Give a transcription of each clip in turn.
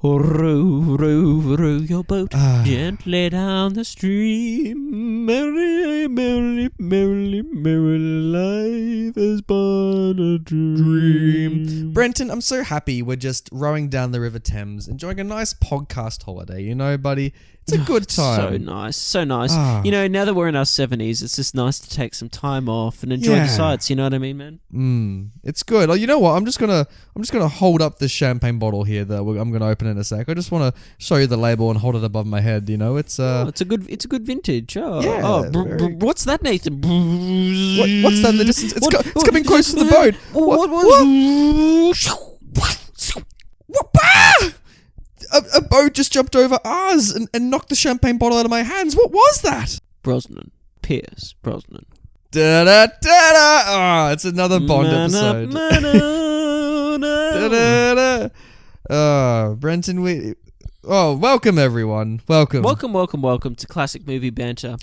Row, row, row your boat gently down the stream. Merrily, merrily, merrily, merrily, life is but a dream. Brenton, I'm so happy we're just rowing down the River Thames, enjoying a nice podcast holiday, you know, buddy? It's a good time. So nice, so nice. You know, now that we're in our 70s, it's just nice to take some time off and enjoy the sights, you know what I mean, man? It's good. Oh, you know what? I'm just gonna hold up this champagne bottle here that I'm gonna open in a sec. I just want to show you the label and hold it above my head, you know? It's it's a good vintage. What's that, Nathan? What's that in the distance? It's coming close to the boat. What? A boat just jumped over ours and knocked the champagne bottle out of my hands. What was that? Brosnan. Pierce Brosnan. Da-da-da-da. It's another Bond episode. Brenton, welcome everyone. Welcome to Classic Movie Banter.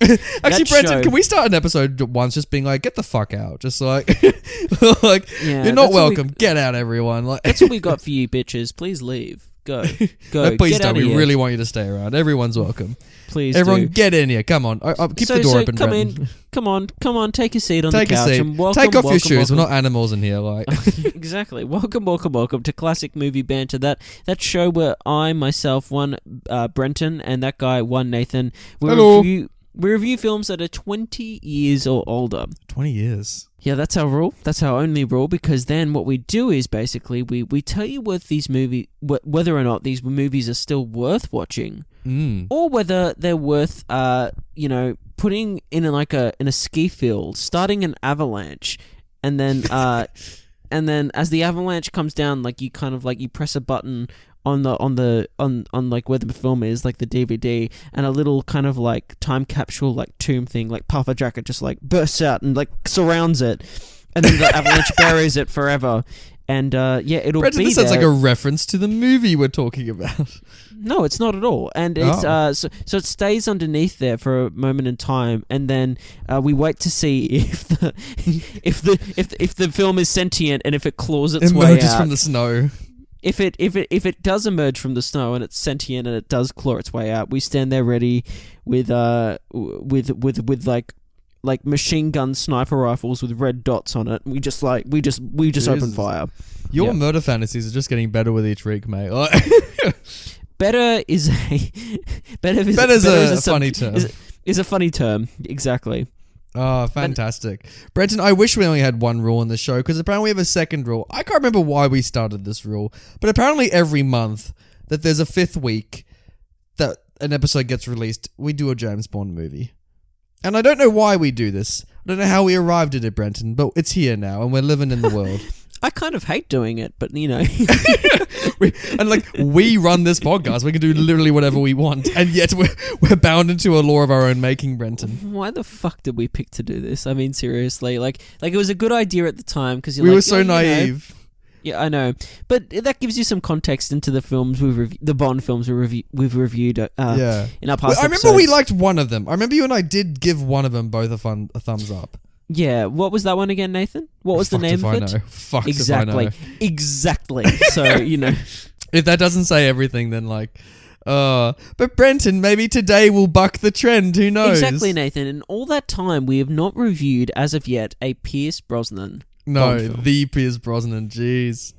Actually, Brenton, can we start an episode once just being like, get the fuck out? Just like, you're not welcome. Get out, everyone. Like, that's what we got for you, bitches. Please leave. Go. No, please don't. We really want you to stay around. Everyone's welcome. Please, everyone, get in here. Come on. Keep the door open, Brenton. Come on. Take a seat on the couch. And take off your shoes. We're not animals in here. Like exactly. Welcome to Classic Movie Banter. That show where I myself, one Brenton, and that guy, one Nathan, we review films that are 20 years or older. 20 years. Yeah, that's our rule. That's our only rule, because then what we do is basically we tell you whether or not these movies are still worth watching, or whether they're worth putting in a ski field, starting an avalanche, and then as the avalanche comes down, like you kind of like you press a button on like where the film is, like the DVD, and a little kind of like time capsule like tomb thing, like puffer jacket, just like bursts out and like surrounds it, and then the avalanche buries it forever. And it'll Brenton, be this sounds like a reference to the movie we're talking about. No, it's not at all. And it's so it stays underneath there for a moment in time, and then we wait to see if the film is sentient and if it claws its way out. Emerges from the snow. If it does emerge from the snow and it's sentient and it does claw its way out, we stand there ready with like machine gun sniper rifles with red dots on it. We just open fire. Your murder fantasies are just getting better with each week, mate. Better is a funny term. Is a funny term, exactly. Oh, fantastic. Brenton, I wish we only had one rule in the show, because apparently we have a second rule. I can't remember why we started this rule, but apparently every month that there's a fifth week that an episode gets released, we do a James Bond movie. And I don't know why we do this. I don't know how we arrived at it, Brenton, but it's here now, and we're living in the world. I kind of hate doing it, but you know. we run this podcast. We can do literally whatever we want, and yet we're bound into a law of our own making, Brenton. Why the fuck did we pick to do this? I mean, seriously, like it was a good idea at the time, because we were so naive. Yeah, I know, but that gives you some context into the films the Bond films we've reviewed in our past. I remember we liked one of them. I remember you and I did give one of them both a thumbs up. Yeah, what was that one again, Nathan? What was the name of it? Fuck exactly. If I know. Exactly. So, you know. If that doesn't say everything, then like... but Brenton, maybe today will buck the trend, who knows? Exactly, Nathan. In all that time, we have not reviewed, as of yet, a Pierce Brosnan Bond film. The Pierce Brosnan, jeez.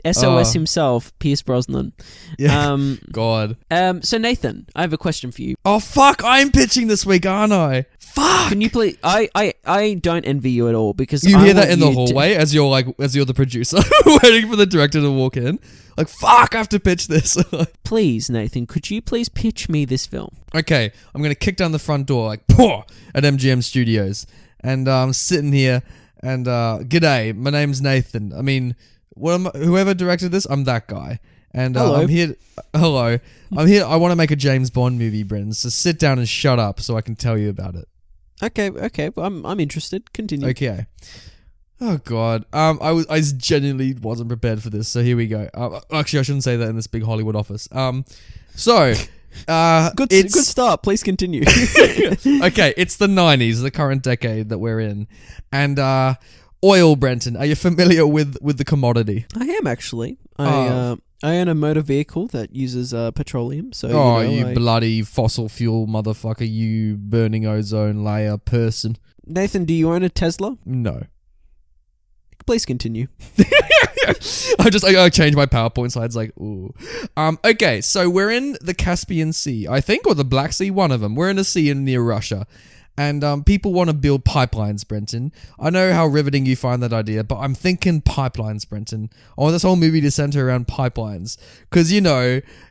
SOS himself, Pierce Brosnan. Yeah. God. So Nathan, I have a question for you. Oh fuck! I'm pitching this week, aren't I? Fuck! Can you please? I don't envy you at all, because you hear that in the hallway as you're the producer waiting for the director to walk in. Like, fuck! I have to pitch this. Please, Nathan, could you please pitch me this film? Okay, I'm gonna kick down the front door like poor at MGM Studios, and I'm sitting here and g'day, my name's Nathan. I mean. Whoever directed this, I'm that guy. And I'm here. Hello. I'm here. I want to make a James Bond movie, Brenton. So sit down and shut up so I can tell you about it. Okay. I'm interested. Continue. Okay. Oh God. I genuinely wasn't prepared for this. So here we go. Actually, I shouldn't say that in this big Hollywood office. Good start. Please continue. Okay, it's the 90s, the current decade that we're in, and Oil, Brenton. Are you familiar with the commodity? I am actually. I own a motor vehicle that uses petroleum. So you bloody fossil fuel motherfucker! You burning ozone layer person. Nathan, do you own a Tesla? No. Please continue. I changed my PowerPoint slides like, ooh. Okay, so we're in the Caspian Sea, I think, or the Black Sea, one of them. We're in a sea near Russia. And people want to build pipelines, Brenton. I know how riveting you find that idea, but I'm thinking pipelines, Brenton. I want this whole movie to center around pipelines. Because,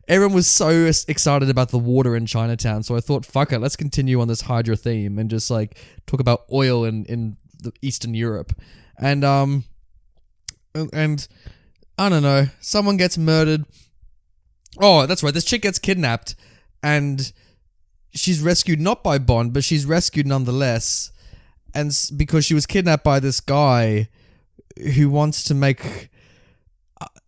everyone was so excited about the water in Chinatown, so I thought, fuck it, let's continue on this Hydra theme and just, talk about oil in the Eastern Europe. And I don't know, someone gets murdered. Oh, that's right, this chick gets kidnapped, and she's rescued not by Bond, but she's rescued nonetheless, and because she was kidnapped by this guy who wants to make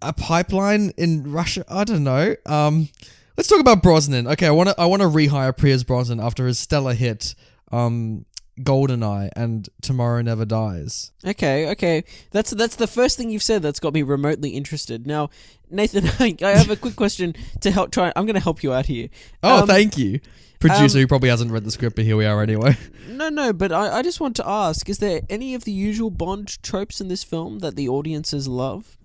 a pipeline in Russia. I don't know. Let's talk about Brosnan. Okay, I want to rehire Pierce Brosnan after his stellar hit, GoldenEye and Tomorrow Never Dies. Okay. That's the first thing you've said that's got me remotely interested. Now, Nathan, I have a quick question to help try. I'm going to help you out here. Oh, thank you. Producer who probably hasn't read the script, but here we are anyway. No, but I just want to ask, is there any of the usual Bond tropes in this film that the audiences love?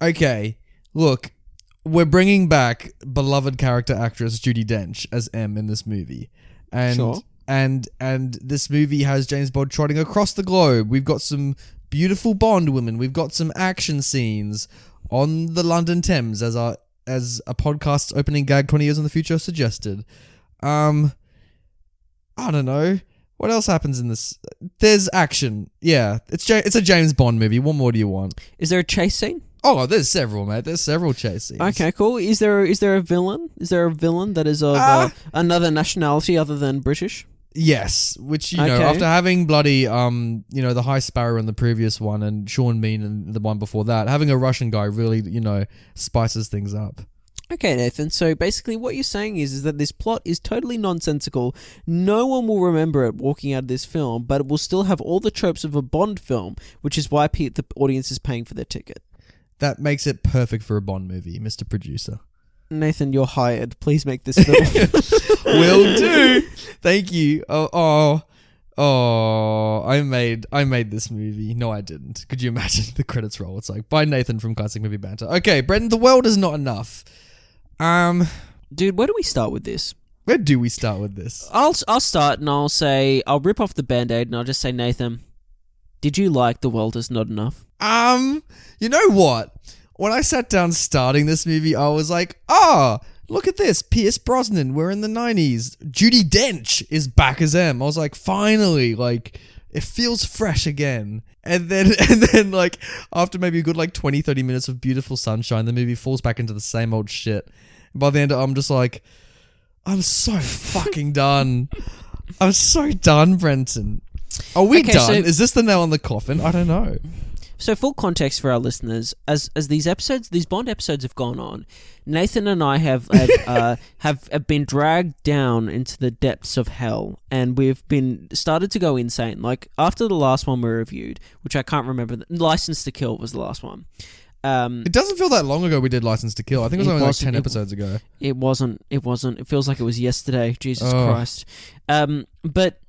Okay, look, we're bringing back beloved character actress Judi Dench as M in this movie. And sure. And this movie has James Bond trotting across the globe. We've got some beautiful Bond women. We've got some action scenes on the London Thames, as a podcast's opening gag 20 years in the future suggested. I don't know. What else happens in this? There's action. Yeah, it's a James Bond movie. What more do you want? Is there a chase scene? Oh, there's several, mate. There's several chase scenes. Okay, cool. Is there a villain? Is there a villain that is of another nationality other than British? Yes, which, after having bloody, the High Sparrow in the previous one and Sean Bean in the one before that, having a Russian guy really, spices things up. Okay, Nathan, so basically what you're saying is that this plot is totally nonsensical. No one will remember it walking out of this film, but it will still have all the tropes of a Bond film, which is why the audience is paying for their ticket. That makes it perfect for a Bond movie, Mr. Producer. Nathan, you're hired. Please make this film. Will do. Thank you. I made this movie. No, I didn't. Could you imagine the credits roll? It's like, by Nathan from Classic Movie Banter. Okay, Brenton, the world is not enough. Dude, where do we start with this? Where do we start with this? I'll start and I'll rip off the Band-Aid and I'll just say, Nathan, did you like The World Is Not Enough? You know what? When I sat down starting this movie, I was like, look at this. Pierce Brosnan, we're in the 90s. Judi Dench is back as M. I was like, finally, it feels fresh again. And then after maybe a good 20, 30 minutes of beautiful sunshine, the movie falls back into the same old shit. And by the end, I'm just like, I'm so fucking done. I'm so done, Brenton. Are we done? So, is this the nail on the coffin? I don't know. So full context for our listeners, as these Bond episodes have gone on, Nathan and I have been dragged down into the depths of hell, and we've been started to go insane. Like after the last one we reviewed, which I can't remember, License to Kill was the last one. It doesn't feel that long ago we did License to Kill. I think it was only 10 episodes ago. It wasn't. It feels like it was yesterday. Jesus Christ. But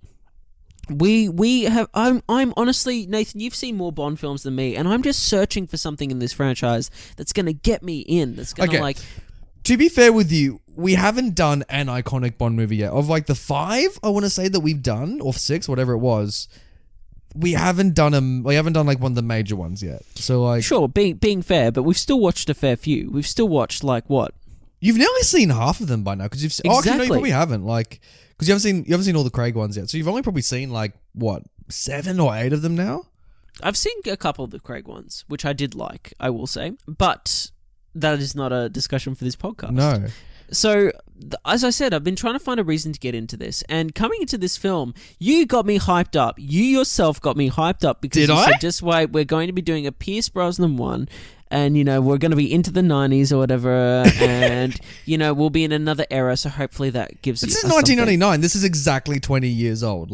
we have. I'm honestly, Nathan, you've seen more Bond films than me, and I'm just searching for something in this franchise that's gonna get me in. That's gonna To be fair with you, we haven't done an iconic Bond movie yet. Of the 5, I want to say that we've done, or 6, whatever it was. We haven't done one of the major ones yet. So sure, being fair, but we've still watched a fair few. We've still watched what? You've nearly seen half of them by now because you've seen. Exactly. Oh, actually, no, you probably haven't. Because you haven't seen all the Craig ones yet. So you've only probably seen 7 or 8 of them now. I've seen a couple of the Craig ones, which I did like, I will say, but that is not a discussion for this podcast. No. So, as I said, I've been trying to find a reason to get into this, and coming into this film, you got me hyped up. You yourself got me hyped up because said, just wait, we're going to be doing a Pierce Brosnan one, and, we're going to be into the 90s or whatever, and, we'll be in another era, so hopefully that gives This is 1999. This is exactly 20 years old.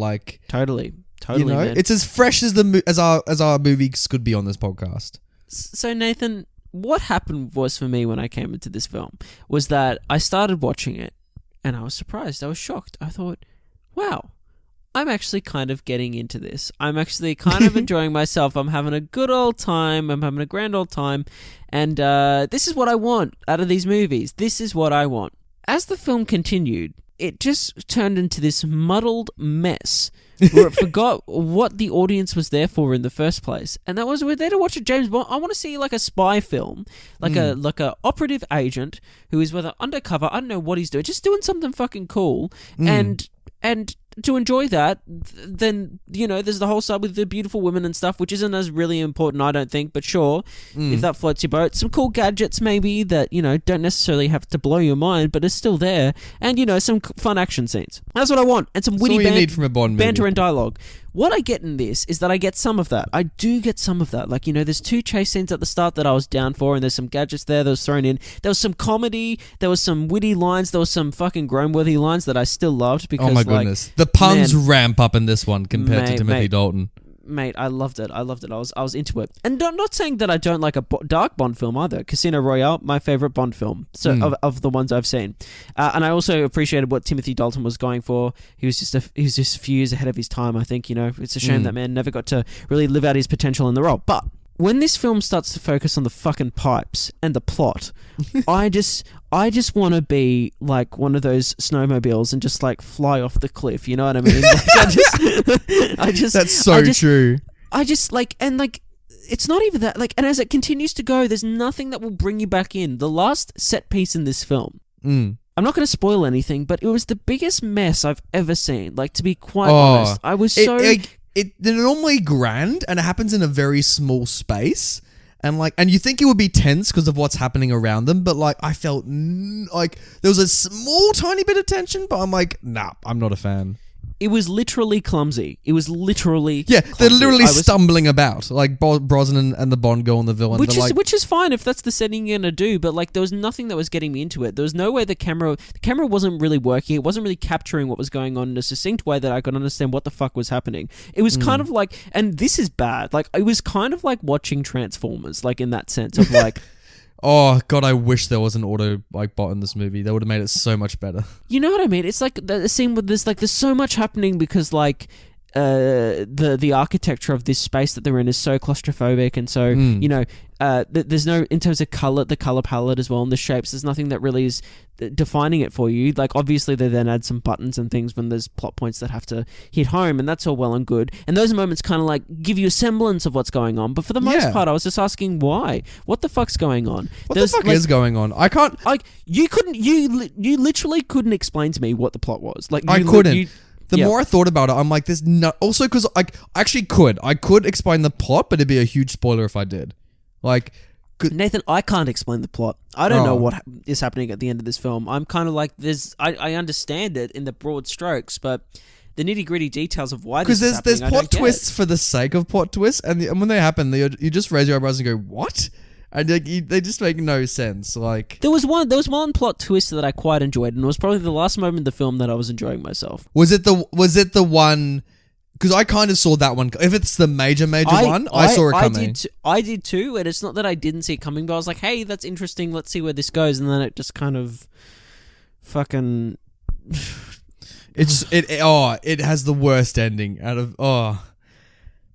Totally. Totally, man. It's as fresh as as our movies could be on this podcast. So Nathan, what happened was for me when I came into this film was that I started watching it and I was surprised. I was shocked. I thought, wow, I'm actually kind of getting into this. I'm actually kind of enjoying myself. I'm having a good old time. I'm having a grand old time. And this is what I want out of these movies. This is what I want. As the film continued, it just turned into this muddled mess where it forgot what the audience was there for in the first place. And that was, we're there to watch a James Bond. I want to see like a spy film, like a operative agent who is whether undercover, I don't know what he's doing, just doing something fucking cool. And to enjoy that, then, there's the whole side with the beautiful women and stuff, which isn't as really important, I don't think, but sure, if that floats your boat. Some cool gadgets, maybe, that, don't necessarily have to blow your mind, but are still there. And, some fun action scenes. That's what I want. And some witty need from a Bond movie. Banter and dialogue. What I get in this is that I get some of that. I do get some of that. Like, there's 2 chase scenes at the start that I was down for, and there's some gadgets there that was thrown in. There was some comedy, there was some witty lines, there was some fucking grown-worthy lines that I still loved because, oh my goodness. The puns ramp up in this one compared to Timothy Dalton. Mate, I loved it. I was into it. And I'm not saying that I don't like a dark Bond film either. Casino Royale, my favorite Bond film of the ones I've seen. And I also appreciated what Timothy Dalton was going for. He was just a few years ahead of his time, I think. It's a shame that man never got to really live out his potential in the role. But when this film starts to focus on the fucking pipes and the plot, I just want to be like one of those snowmobiles and just like fly off the cliff. You know what I mean? That's so true. It's not even that. Like, and as it continues to go, there's nothing that will bring you back in. The last set piece in this film. I'm not going to spoil anything, but it was the biggest mess I've ever seen. Like, to be quite honest, I was they're normally grand, and it happens in a very small space, and you think it would be tense because of what's happening around them, but like I felt like there was a small tiny bit of tension, but I'm like, nah, I'm not a fan. It was literally clumsy. It was literally clumsy. They're literally stumbling about, like Brosnan and the Bond girl and the villain. Which is fine if that's the setting you're gonna do, but like there was nothing that was getting me into it. There was no way the camera wasn't really working. It wasn't really capturing what was going on in a succinct way that I could understand what the fuck was happening. It was kind of like, and this is bad, like it was kind of like watching Transformers, like in that sense of like. Oh god, I wish there was an auto bot in this movie. That would have made it so much better. You know what I mean? It's like the scene with this, like there's so much happening because like the architecture of this space that they're in is so claustrophobic, and so there's no, in terms of the color palette as well, and the shapes, there's nothing that really is defining it for you. Like obviously they then add some buttons and things when there's plot points that have to hit home, and that's all well and good, and those moments kind of like give you a semblance of what's going on, but for the most part I was just asking why, what the fuck's going on, what the fuck is going on. I can't, like you literally couldn't explain to me what the plot was. Like I couldn't. The more I thought about it, I'm like, there's no. Also, because I could explain the plot, but it'd be a huge spoiler if I did. Like, Nathan, I can't explain the plot. I don't know what is happening at the end of this film. I'm kind of like, I understand it in the broad strokes, but the nitty gritty details of why this is happening, there's plot twists for the sake of plot twists, and when they happen, you just raise your eyebrows and go, what? And they just make no sense. Like there was one plot twist that I quite enjoyed, and it was probably the last moment in the film that I was enjoying myself. Was it the one? Because I kind of saw that one. If it's the major one, I saw it coming. I did too, and it's not that I didn't see it coming, but I was like, hey, that's interesting. Let's see where this goes, and then it just kind of fucking. It has the worst ending out of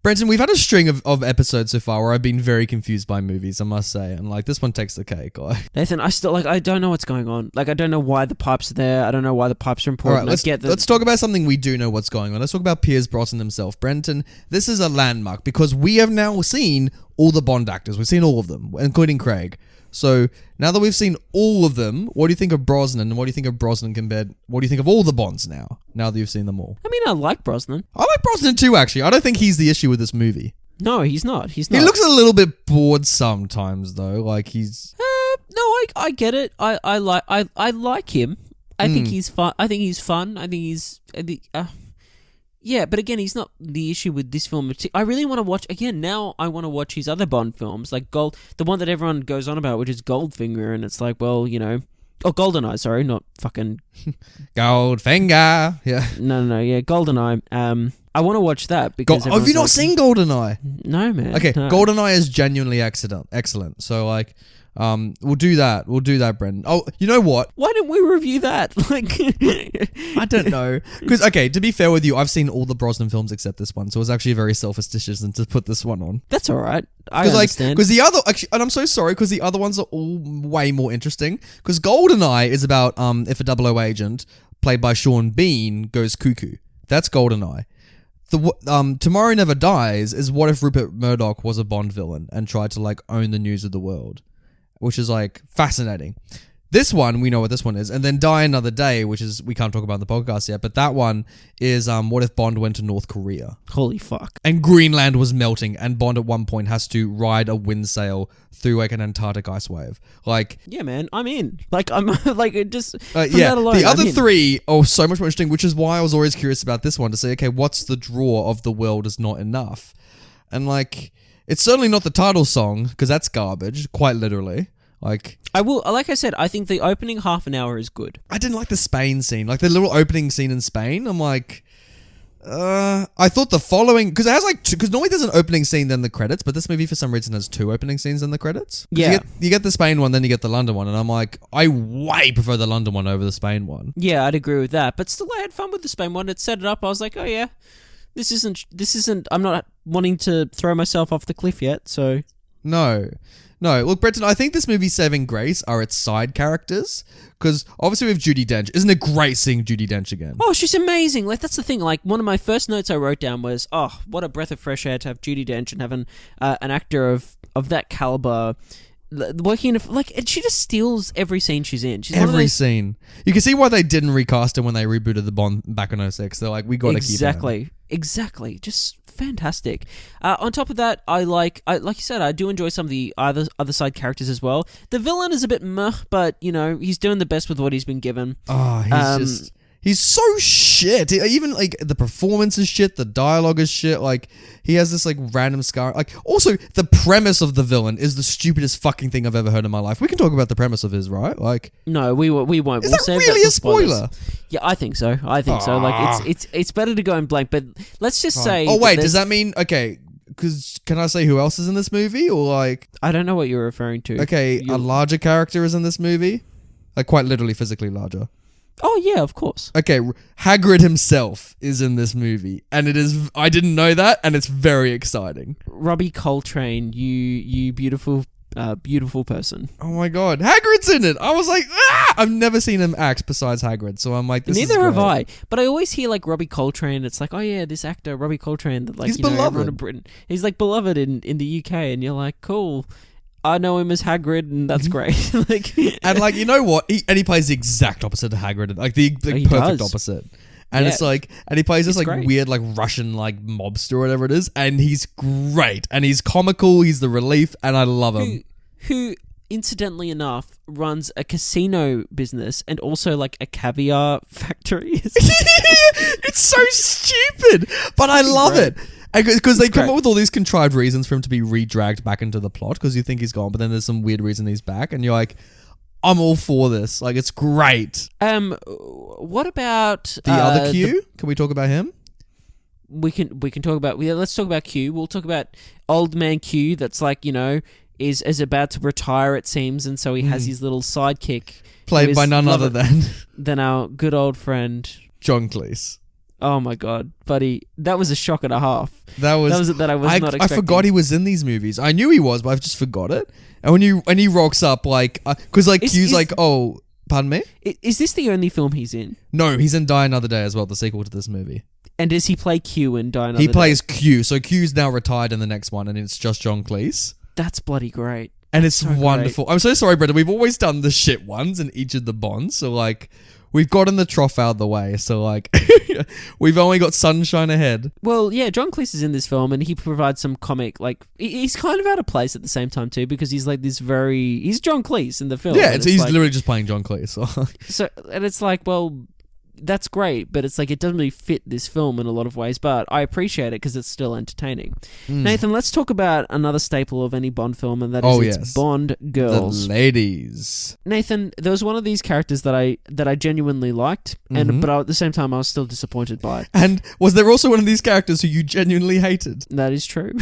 Brenton, we've had a string of episodes so far where I've been very confused by movies, I must say, and like this one takes the cake. Nathan, I don't know what's going on. Like I don't know why the pipes are there. I don't know why the pipes are important. All right, let's talk about something we do know what's going on. Let's talk about Pierce Brosnan himself. Brenton, this is a landmark because we have now seen all the Bond actors. We've seen all of them, including Craig. So now that we've seen all of them, what do you think of Brosnan, and what do you think of Brosnan compared? What do you think of all the Bonds now that you've seen them all? I mean, I like Brosnan. I like Brosnan too, actually. I don't think he's the issue with this movie. No, he's not. He looks a little bit bored sometimes, though. Like he's. No, I get it. I like him. I think he's fun. Yeah, but again, he's not the issue with this film. I really want to watch, again, now I want to watch his other Bond films, like the one that everyone goes on about, which is Goldfinger, and it's like, well, Oh, GoldenEye, sorry, not fucking... Goldfinger. Yeah. No, yeah, GoldenEye. I want to watch that because... Have you not seen GoldenEye? No, man. Okay, no. GoldenEye is genuinely excellent. So, like, we'll do that. We'll do that, Brendan. Oh, you know what? Why didn't we review that? Like, I don't know. Because, okay, to be fair with you, I've seen all the Brosnan films except this one, so it was actually very self-auspicious to put this one on. That's all right. I understand. Because the other, actually, and I'm so sorry, because the other ones are all way more interesting. Because GoldenEye is about if a 00 agent, played by Sean Bean, goes cuckoo. That's GoldenEye. Tomorrow Never Dies is what if Rupert Murdoch was a Bond villain and tried to, like, own the news of the world, which is, like, fascinating. This one, we know what this one is. And then Die Another Day, which is, we can't talk about in the podcast yet, but that one is what if Bond went to North Korea? Holy fuck. And Greenland was melting, and Bond at one point has to ride a wind sail through, like, an Antarctic ice wave. Like... Yeah, man, I'm in. Like, I'm, like, it just... yeah, that alone, the other three are so much more interesting, which is why I was always curious about this one, to say, okay, what's the draw of The World Is Not Enough? And, like, it's certainly not the title song, because that's garbage, quite literally. Like... like I said, I think the opening half an hour is good. I didn't like the Spain scene. Like, the little opening scene in Spain, I'm like... I thought the following... Because it has, like... Because normally there's an opening scene, then the credits, but this movie, for some reason, has 2 opening scenes in the credits. Yeah. You get the Spain one, then you get the London one, and I'm like, I way prefer the London one over the Spain one. Yeah, I'd agree with that. But still, I had fun with the Spain one. It set it up. I was like, oh, yeah. This isn't... I'm not wanting to throw myself off the cliff yet, so... No. Look, Brenton, I think this movie's saving grace are its side characters. Because obviously we have Judi Dench. Isn't it great seeing Judi Dench again? Oh, she's amazing. Like, that's the thing. Like, one of my first notes I wrote down was, oh, what a breath of fresh air to have Judi Dench and having an actor of that caliber working in and she just steals every scene she's in. She's every scene. You can see why they didn't recast her when they rebooted the Bond back in 06. They're like, we got to keep her. Exactly. Just fantastic. On top of that, like you said, I do enjoy some of the other side characters as well. The villain is a bit meh, but, you know, he's doing the best with what he's been given. Oh, he's so shit. Even, like, the performance is shit. The dialogue is shit. Like, he has this, like, random scar. Like, also, the premise of the villain is the stupidest fucking thing I've ever heard in my life. We can talk about the premise of his, right? Like, no, we won't. Is that really a spoiler? Yeah, I think so. So. Like, it's better to go in blank. But let's just say. Oh wait, does that mean okay? Because can I say who else is in this movie, or like? I don't know what you're referring to. Okay, a larger character is in this movie, like quite literally, physically larger. Oh yeah, of course. Okay, Hagrid himself is in this movie, and it is. I didn't know that, and it's very exciting. Robbie Coltrane, you beautiful person. Oh my god, Hagrid's in it! I was like, ah! I've never seen him act besides Hagrid, so I'm like, this Neither is have I. great. But I always hear like Robbie Coltrane. It's like, oh yeah, this actor Robbie Coltrane. That like he's everyone beloved in Britain. He's like beloved in the UK, and you're like, cool. I know him as Hagrid, and that's great. Like, and like, you know what? He plays the exact opposite of Hagrid, like the perfect opposite. And it's like, and he plays this like great. weird like Russian like mobster or whatever it is, and he's great, and he's comical, he's the relief, and I love him. Who incidentally enough runs a casino business and also like a caviar factory. It's so stupid, but I love it. Because they come up with all these contrived reasons for him to be re-dragged back into the plot, because you think he's gone, but then there's some weird reason he's back, and you're like, I'm all for this. Like, it's great. What about the other Q? Can we talk about him? We can talk about. Yeah, let's talk about Q. We'll talk about old man Q. That's like, you know, is about to retire, it seems, and so he has his little sidekick, played by none other than our good old friend John Cleese. Oh my god, buddy, that was a shock and a half. That I was not expecting. I forgot he was in these movies. I knew he was, but I've just forgot it. And when he rocks up, like, because like Q's like, oh, pardon me? Is this the only film he's in? No, he's in Die Another Day as well, the sequel to this movie. And does he play Q in Die Another Day? He plays Q, so Q's now retired in the next one, and it's just John Cleese. That's bloody great. And it's so wonderful. Great. I'm so sorry, Brendan. We've always done the shit ones in each of the Bonds, so like, we've gotten the trough out of the way, so like, we've only got sunshine ahead. Well, yeah, John Cleese is in this film, and he provides some comic, like, he's kind of out of place at the same time too, because he's like this he's John Cleese in the film. Yeah, he's like, literally just playing John Cleese. So, and it's like, well, that's great, but it's like it doesn't really fit this film in a lot of ways, but I appreciate it because it's still entertaining. Nathan, let's talk about another staple of any Bond film, and that is its Bond girls. The ladies. Nathan, there was one of these characters that I genuinely liked, but at the same time I was still disappointed by it. And was there also one of these characters who you genuinely hated? That is true.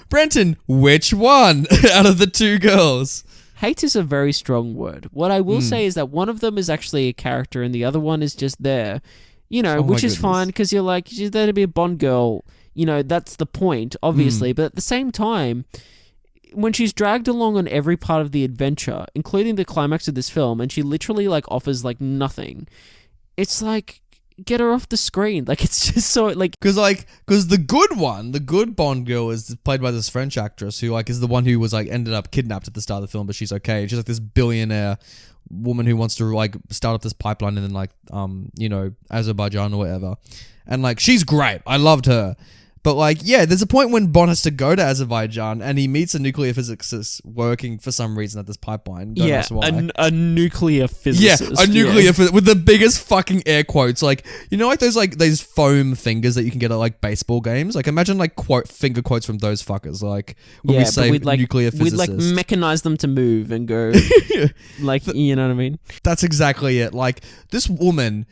Brenton, which one out of the two girls? Hate is a very strong word. What I will say is that one of them is actually a character and the other one is just there, which is fine because you're like, she's there to be a Bond girl. That's the point, obviously. But at the same time, when she's dragged along on every part of the adventure, including the climax of this film, and she literally like offers like nothing, it's like, get her off the screen. Like, it's just so like because the good Bond girl is played by this French actress who like is the one who was like ended up kidnapped at the start of the film, but she's okay. She's like this billionaire woman who wants to like start up this pipeline in like Azerbaijan or whatever, and like she's great. I loved her. But like, yeah, there's a point when Bond has to go to Azerbaijan and he meets a nuclear physicist working for some reason at this pipeline. Don't ask why. A nuclear physicist. Yeah, a nuclear physicist with the biggest fucking air quotes. Like, like those foam fingers that you can get at like baseball games. Like, imagine like finger quotes from those fuckers. Like when we say nuclear physicist, we'd like mechanize them to move and go. Like, you know what I mean? That's exactly it. Like this woman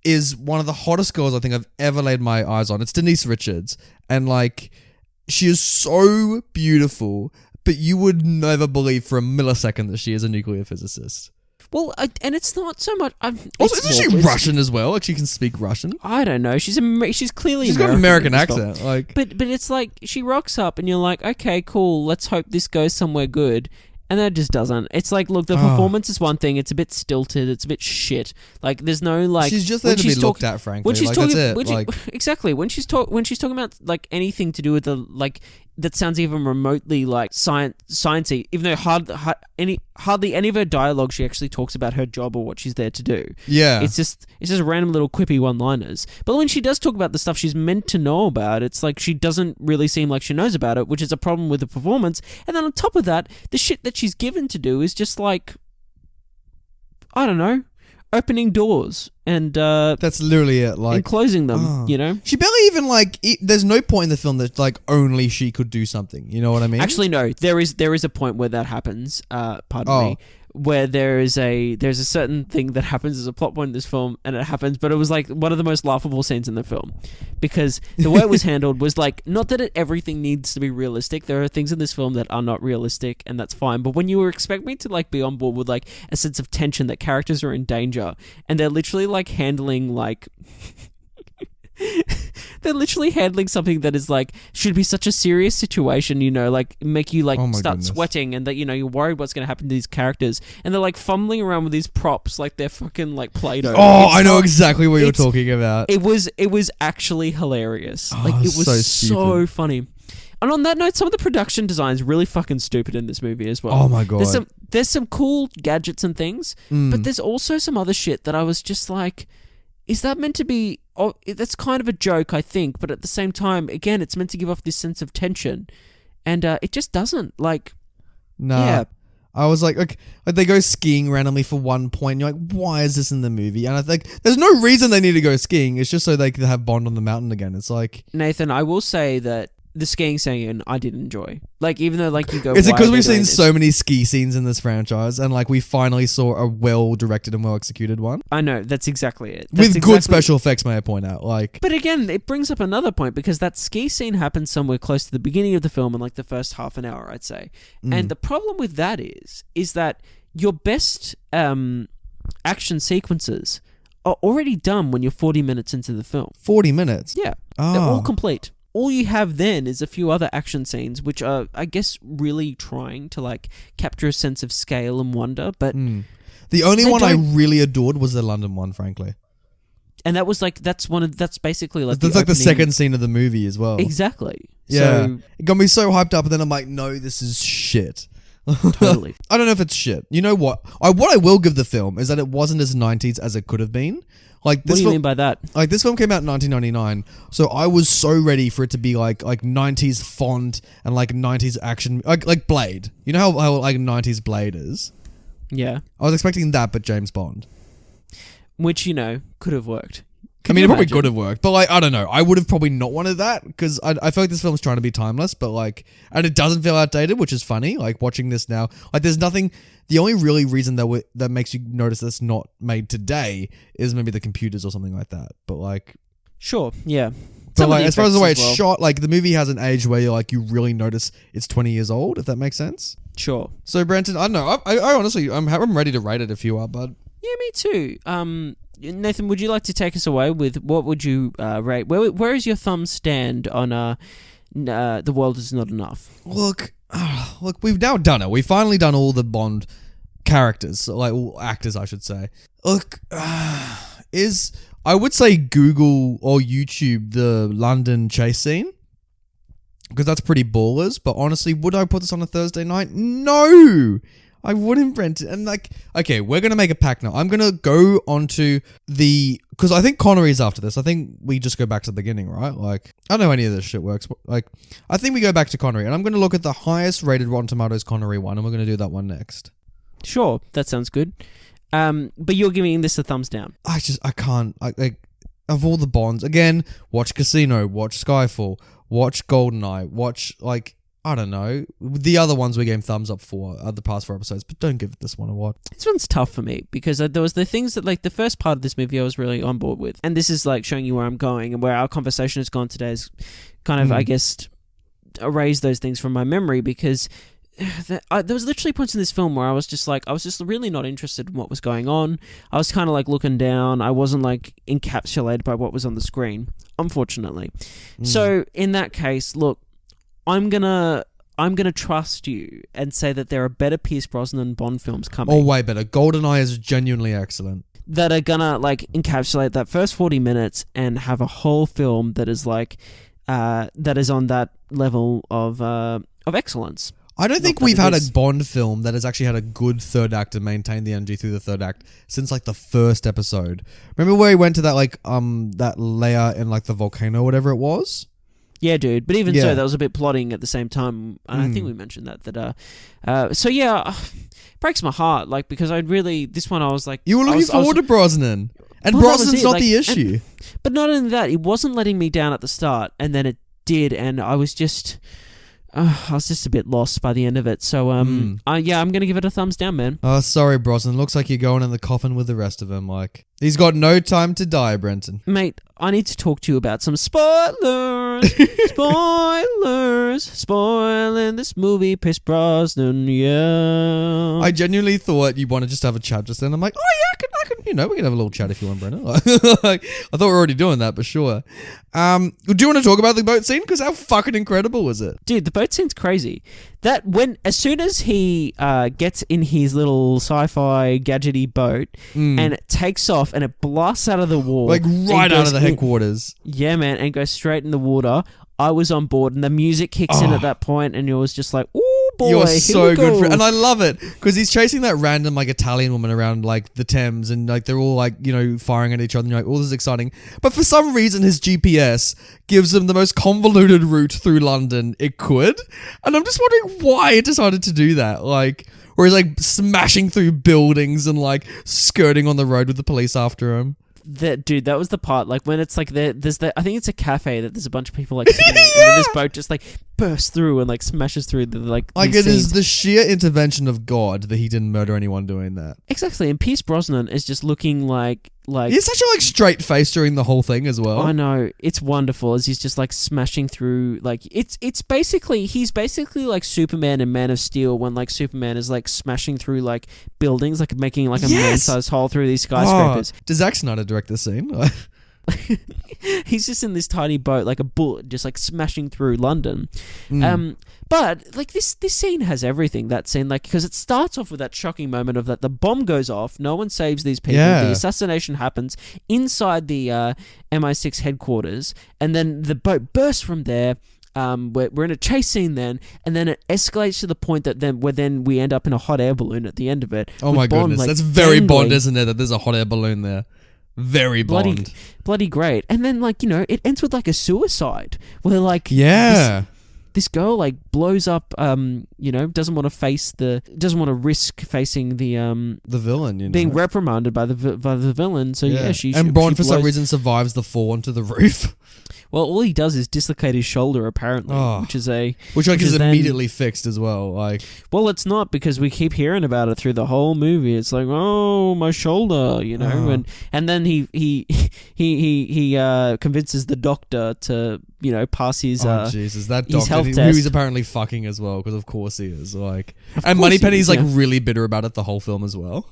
is one of the hottest girls I think I've ever laid my eyes on. It's Denise Richards. And like, she is so beautiful, but you would never believe for a millisecond that she is a nuclear physicist. Well, and it's not so much. Also, isn't she Russian as well? Like, she can speak Russian. I don't know. She's clearly she's got an American accent. Like, but it's like she rocks up, and you're like, okay, cool. Let's hope this goes somewhere good. And that just doesn't. It's like, look, the performance is one thing. It's a bit stilted. It's a bit shit. Like, there's no like. She's just there to be looked at, frankly. When she's like, talking, that's it. Exactly. When she's talking about like anything to do with the like that sounds even remotely like sciencey, even though hardly any of her dialogue she actually talks about her job or what she's there to do. Yeah, it's just random little quippy one-liners. But when she does talk about the stuff she's meant to know about, it's like she doesn't really seem like she knows about it, which is a problem with the performance. And then on top of that, the shit that she's given to do is just like, I don't know, opening doors and that's literally it, like, and closing them. She barely even like there's no point in the film that like only she could do something, you know what I mean? Actually, no, there is a point where that happens, pardon me, where there's a certain thing that happens as a plot point in this film, and it happens, but it was like one of the most laughable scenes in the film, because the way it was handled was like, not that everything needs to be realistic. There are things in this film that are not realistic, and that's fine. But when you expect me to like be on board with like a sense of tension, that characters are in danger, and they're literally like handling like they're literally handling something that is like should be such a serious situation, like make you like start sweating, and that you're worried what's going to happen to these characters, and they're like fumbling around with these props like they're fucking like Play-Doh. I know exactly what you're talking about. It was actually hilarious. Like, it was so funny. And on that note, some of the production design is really fucking stupid in this movie as well. Oh my god. There's some cool gadgets and things, but there's also some other shit that I was just like, is that meant to be... Oh, that's kind of a joke, I think, but at the same time, again, it's meant to give off this sense of tension, and it just doesn't. Like, nah. Yeah. I was like they go skiing randomly for one point, and you're like, why is this in the movie? And I think there's no reason they need to go skiing. It's just so they can have Bond on the mountain again. It's like... Nathan, I will say that the skiing scene I did enjoy. Like, even though like you go... Is it because we've seen so many ski scenes in this franchise, and like we finally saw a well-directed and well-executed one? I know, that's exactly it. With good special effects, may I point out. Like, but again, it brings up another point, because that ski scene happens somewhere close to the beginning of the film, in like the first half an hour, I'd say. And the problem with that is that your best action sequences are already done when you're 40 minutes into the film. 40 minutes? Yeah. They're all complete. All you have then is a few other action scenes, which are, I guess, really trying to like capture a sense of scale and wonder. But the only one I really adored was the London one, frankly. And that was like, that's basically like that's like the second scene of the movie as well. Exactly. Yeah, so, it got me so hyped up, and then I'm like, no, this is shit. Totally. I don't know if it's shit. You know what? What I will give the film is that it wasn't as 90s as it could have been. Like, this what do you mean by that? Like, this film came out in 1999, so I was so ready for it to be like 90s font and like 90s action, like Blade. You know how like 90s Blade is? Yeah. I was expecting that, but James Bond. which could have worked. I mean, it probably could have worked, but I don't know. I would have probably not wanted that because I feel like this film's trying to be timeless, but and it doesn't feel outdated, which is funny. Watching this now, there's nothing. The only really reason that makes you notice that's not made today is maybe the computers or something like that. But sure, yeah. But as far as the way it's shot, the movie has an age where you really notice it's 20 years old, if that makes sense. Sure. So Brenton, I don't know. I honestly, I'm ready to rate it if you are, bud. Yeah, me too. Nathan, would you like to take us away with what would you rate? Where is your thumb stand on The World Is Not Enough? Look, we've now done it. We've finally done all the Bond characters, all actors, I should say. Look, I would say Google or YouTube the London chase scene because that's pretty ballers. But honestly, would I put this on a Thursday night? No. I wouldn't, Brenton. And okay, we're going to make a pact now. I'm going to go onto because I think Connery's after this. I think we just go back to the beginning, right? I don't know how any of this shit works. But I think we go back to Connery. And I'm going to look at the highest rated Rotten Tomatoes Connery one. And we're going to do that one next. Sure, that sounds good. But you're giving this a thumbs down. I can't. Of all the Bonds, again, watch Casino, watch Skyfall, watch GoldenEye, watch, I don't know. The other ones we gave thumbs up for are the past 4 episodes, but don't give this one a watch. This one's tough for me because there was the things that the first part of this movie I was really on board with. And this is showing you where I'm going and where our conversation has gone today is kind of, I guess, erase those things from my memory because there was literally points in this film where I was just really not interested in what was going on. I was kind of looking down. I wasn't encapsulated by what was on the screen, unfortunately. So in that case, look, I'm gonna trust you and say that there are better Pierce Brosnan Bond films coming. Oh, way better. GoldenEye is genuinely excellent. That are gonna encapsulate that first 40 minutes and have a whole film that is that is on that level of excellence. I don't think we've had a Bond film that has actually had a good third act and maintained the energy through the third act since the first episode. Remember where he went to that that layer in the volcano or whatever it was? Yeah, dude. But even so, that was a bit plotting at the same time. And I think we mentioned that. So yeah, breaks my heart. Because this one I was you were looking forward to Brosnan. And Brosnan's not the issue. But not only that, it wasn't letting me down at the start. And then it did. And I was just a bit lost by the end of it. So, I'm going to give it a thumbs down, man. Oh, sorry, Brosnan. Looks like you're going in the coffin with the rest of them. He's got no time to die, Brenton. Mate, I need to talk to you about some spoilers. Spoiling this movie, Pierce Brosnan, yeah. I genuinely thought you want to just have a chat just then. I'm like, oh yeah, I can, we can have a little chat if you want, Brennan. I thought we were already doing that, but sure. Do you want to talk about the boat scene? Because how fucking incredible was it? Dude, the boat scene's crazy. As soon as he gets in his little sci-fi gadgety boat and it takes off and it blasts out of the wall. Right out of the headquarters. Yeah, man, and goes straight in the water. I was on board and the music kicks in at that point and it was just oh boy, you're so good and I love it because he's chasing that random Italian woman around the Thames and they're all firing at each other and you're this is exciting, but for some reason his GPS gives him the most convoluted route through London it could, and I'm just wondering why it decided to do that, where he's smashing through buildings and skirting on the road with the police after him. That was the part when it's there's I think it's a cafe that there's a bunch of people sitting in, and then this boat just bursts through and smashes through the it is the sheer intervention of God that he didn't murder anyone doing that. Exactly, and Pierce Brosnan is just looking he's such a straight face during the whole thing as well. I know, it's wonderful as he's just smashing through he's basically Superman in Man of Steel when Superman is smashing through buildings making a man-sized hole through these skyscrapers. Does Zack Snyder direct this scene? He's just in this tiny boat like a bullet just smashing through London. But this scene has everything, that scene, because it starts off with that shocking moment of that the bomb goes off, no one saves these people, the assassination happens inside the MI6 headquarters, and then the boat bursts from there. We're in a chase scene then, and then it escalates to the point that then we end up in a hot air balloon at the end of it. Oh my goodness, that's very Bond, isn't it? That there's a hot air balloon there. Very bloody great. And then it ends with a suicide where this girl like blows up, doesn't want to risk facing the villain, being reprimanded by the villain. So she Bond for some blows- reason survives the fall onto the roof, Well, all he does is dislocate his shoulder, apparently, which is immediately fixed as well. Like, well, it's not, because we keep hearing about it through the whole movie. It's like, oh, my shoulder, and then he convinces the doctor to pass his Jesus, that his doctor health who test. he's apparently fucking as well, because of course he is. Like, and Moneypenny's like really bitter about it the whole film as well.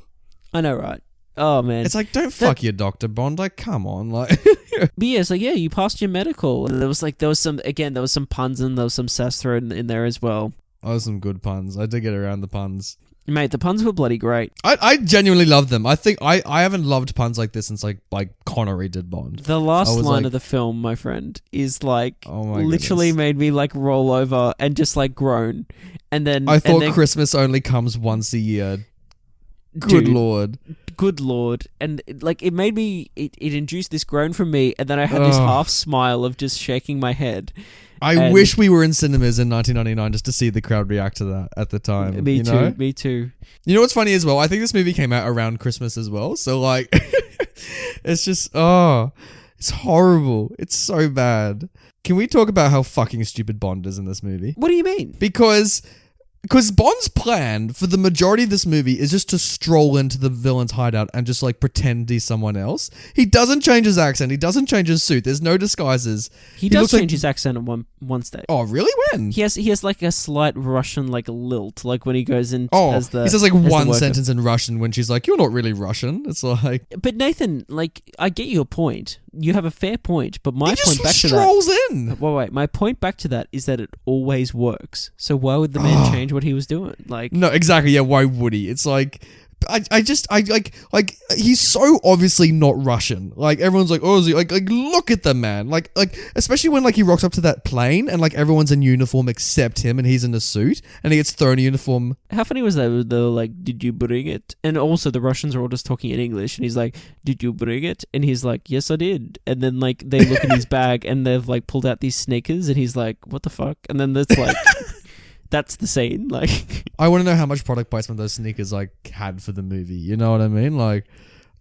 I know, right? Oh man, it's like, don't fuck your doctor, Bond. Like, come on, like. But yeah, it's like, yeah, you passed your medical. And there was some puns and there was some sass thrown in there as well. Oh, some good puns. I did get around the puns. Mate, the puns were bloody great. I genuinely love them. I think I haven't loved puns like this since like Connery did Bond. The last line of the film, my friend, is like literally made me like roll over and just like groan. And then I thought Christmas only comes once a year. Good Lord. Good Lord. And like it made me, it induced this groan from me, and then I had this half smile of just shaking my head. I wish we were in cinemas in 1999 just to see the crowd react to that at the time. Me too. You know what's funny as well? I think this movie came out around Christmas as well. So like, it's just, it's horrible. It's so bad. Can we talk about how fucking stupid Bond is in this movie? What do you mean? Because Bond's plan for the majority of this movie is just to stroll into the villain's hideout and just like pretend he's someone else. He doesn't change his accent. He doesn't change his suit. There's no disguises. He does change his accent at one stage. Oh, really? When? He has like a slight Russian like lilt, like when he goes in as the... He says like one sentence in Russian when she's like, you're not really Russian. It's like... But Nathan, like, I get your point. You have a fair point, but my point back to that... He just strolls in! Wait. My point back to that is that it always works. So why would the man change what he was doing? Like... No, exactly, yeah, why would he? It's like... I he's so obviously not Russian. Like everyone's like, oh, is he? Like look at the man. Like especially when like he rocks up to that plane and like everyone's in uniform except him and he's in a suit and he gets thrown a uniform. How funny was that? They were like, did you bring it? And also the Russians are all just talking in English and he's like, did you bring it? And he's like, yes, I did. And then like they look in his bag and they've like pulled out these sneakers and he's like, what the fuck? And then there's like. That's the scene. Like, I want to know how much product placement those sneakers like had for the movie. You know what I mean? Like,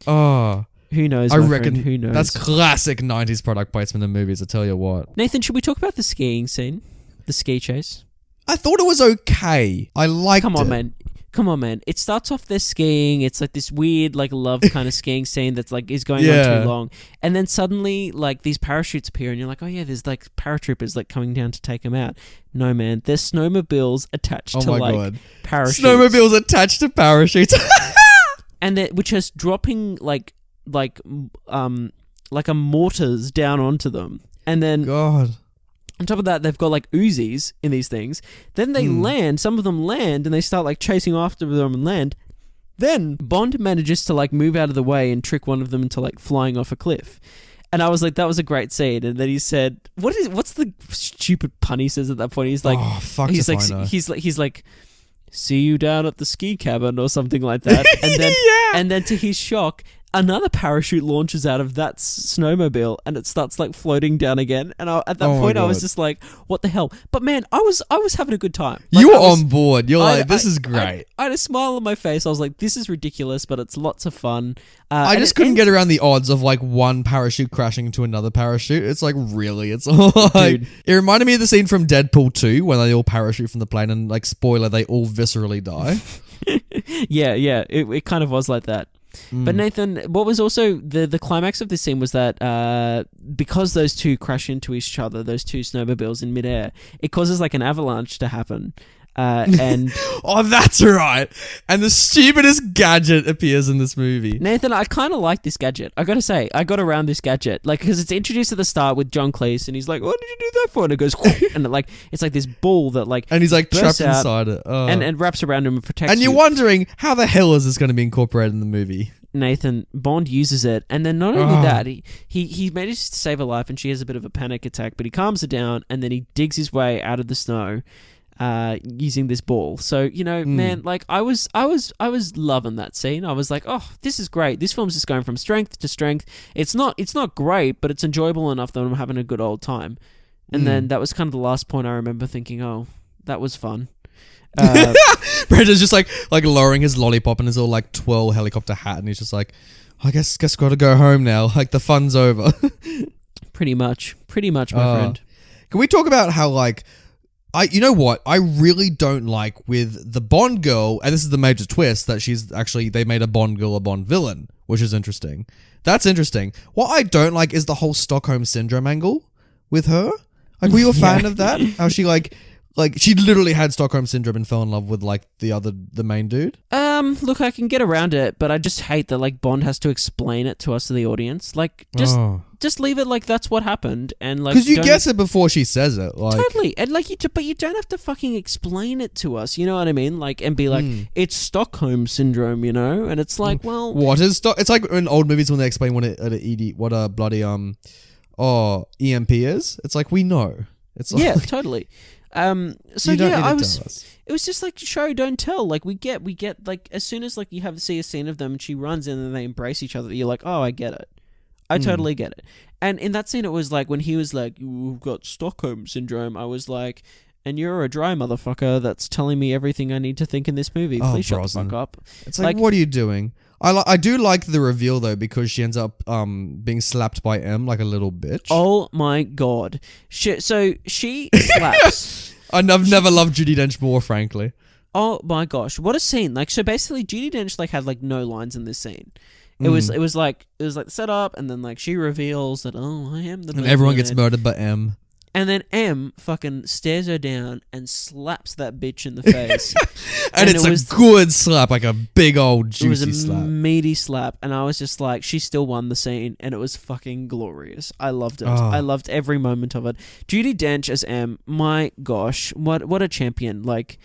who knows? I reckon friend, who knows? That's classic 90s product placement in movies. I tell you what. Nathan, should we talk about the skiing scene, the ski chase? I thought it was okay. I liked it. Come on, man. It starts off their skiing. It's like this weird, like, love kind of skiing scene that's like is going on too long. And then suddenly, like, these parachutes appear and you're like, oh yeah, there's like paratroopers like coming down to take them out. No, man. There's snowmobiles attached to like parachutes. Snowmobiles attached to parachutes. And which is dropping like a mortars down onto them. And then... God... On top of that, they've got like Uzis in these things. Then they land. Some of them land, and they start like chasing after them and land. Then Bond manages to like move out of the way and trick one of them into like flying off a cliff. And I was like, that was a great scene. And then he said, "What's the stupid pun he says at that point?" He's like, "Oh fuck!" He's like, "See you down at the ski cabin" or something like that. And then, and then to his shock, another parachute launches out of that snowmobile and it starts like floating down again. And at that point, I was just like, "What the hell?" But man, I was having a good time. Like, you were on board. You're like, "This is great." I had a smile on my face. I was like, "This is ridiculous, but it's lots of fun." I just couldn't get around the odds of like one parachute crashing into another parachute. It's like, really? It's like, dude. It reminded me of the scene from Deadpool 2 when they all parachute from the plane and like, spoiler, they all viscerally die. yeah. It kind of was like that. But Nathan, what was also the climax of this scene was that because those two crash into each other, those two snowmobiles in midair, it causes like an avalanche to happen. And oh, that's right. And the stupidest gadget appears in this movie. Nathan, I kind of like this gadget. I gotta say, I got around this gadget, like, because it's introduced at the start with John Cleese, and he's like, "What did you do that for?" And it goes, and it's like this ball that like, and he's like trapped inside it, and wraps around him and protects. And you're wondering how the hell is this going to be incorporated in the movie? Nathan, Bond uses it, and then not only that, he manages to save her life, and she has a bit of a panic attack, but he calms her down, and then he digs his way out of the snow. Using this ball. So, man, like I was loving that scene. I was like, oh, this is great. This film's just going from strength to strength. It's not great, but it's enjoyable enough that I'm having a good old time. And then that was kind of the last point I remember thinking, oh, that was fun. Brendan's just like lowering his lollipop and his little like twirl helicopter hat, and he's just like, I guess gotta go home now. Like the fun's over. Pretty much, my friend. Can we talk about how like you know what I really don't like with the Bond girl, and this is the major twist that she's actually they made a Bond girl a Bond villain, which is interesting. That's interesting. What I don't like is the whole Stockholm syndrome angle with her. Like, were you a fan of that? How she like she literally had Stockholm syndrome and fell in love with like the main dude. Look, I can get around it, but I just hate that like Bond has to explain it to us, to the audience. Like, just leave it like that's what happened, and like because you guess it before she says it. Like, totally, and like but you don't have to fucking explain it to us. You know what I mean? Like, and be like, it's Stockholm syndrome, you know? And it's like, well, what is It's like in old movies when they explain what a bloody EMP is. It's like we know. It's like, yeah, totally. So yeah, it was just like show don't tell. Like we get like as soon as like you see a scene of them and she runs in and they embrace each other, you're like, oh, I get it. I totally get it. And in that scene, it was like when he was like, you've got Stockholm syndrome. I was like, and you're a dry motherfucker that's telling me everything I need to think in this movie. Please shut the fuck up. It's like, what are you doing? I do like the reveal though, because she ends up being slapped by M like a little bitch. Oh my god! So she slaps. I've never loved Judi Dench more, frankly. Oh my gosh, what a scene! Like, so basically, Judi Dench like had like no lines in this scene. It was like the setup, and then like she reveals that I am the. And everyone gets murdered by M. And then M fucking stares her down and slaps that bitch in the face. and it's a good slap, like a big old juicy slap. It was a meaty slap. And I was just like, she still won the scene, and it was fucking glorious. I loved it. I loved every moment of it. Judi Dench as M, my gosh, what a champion. Like,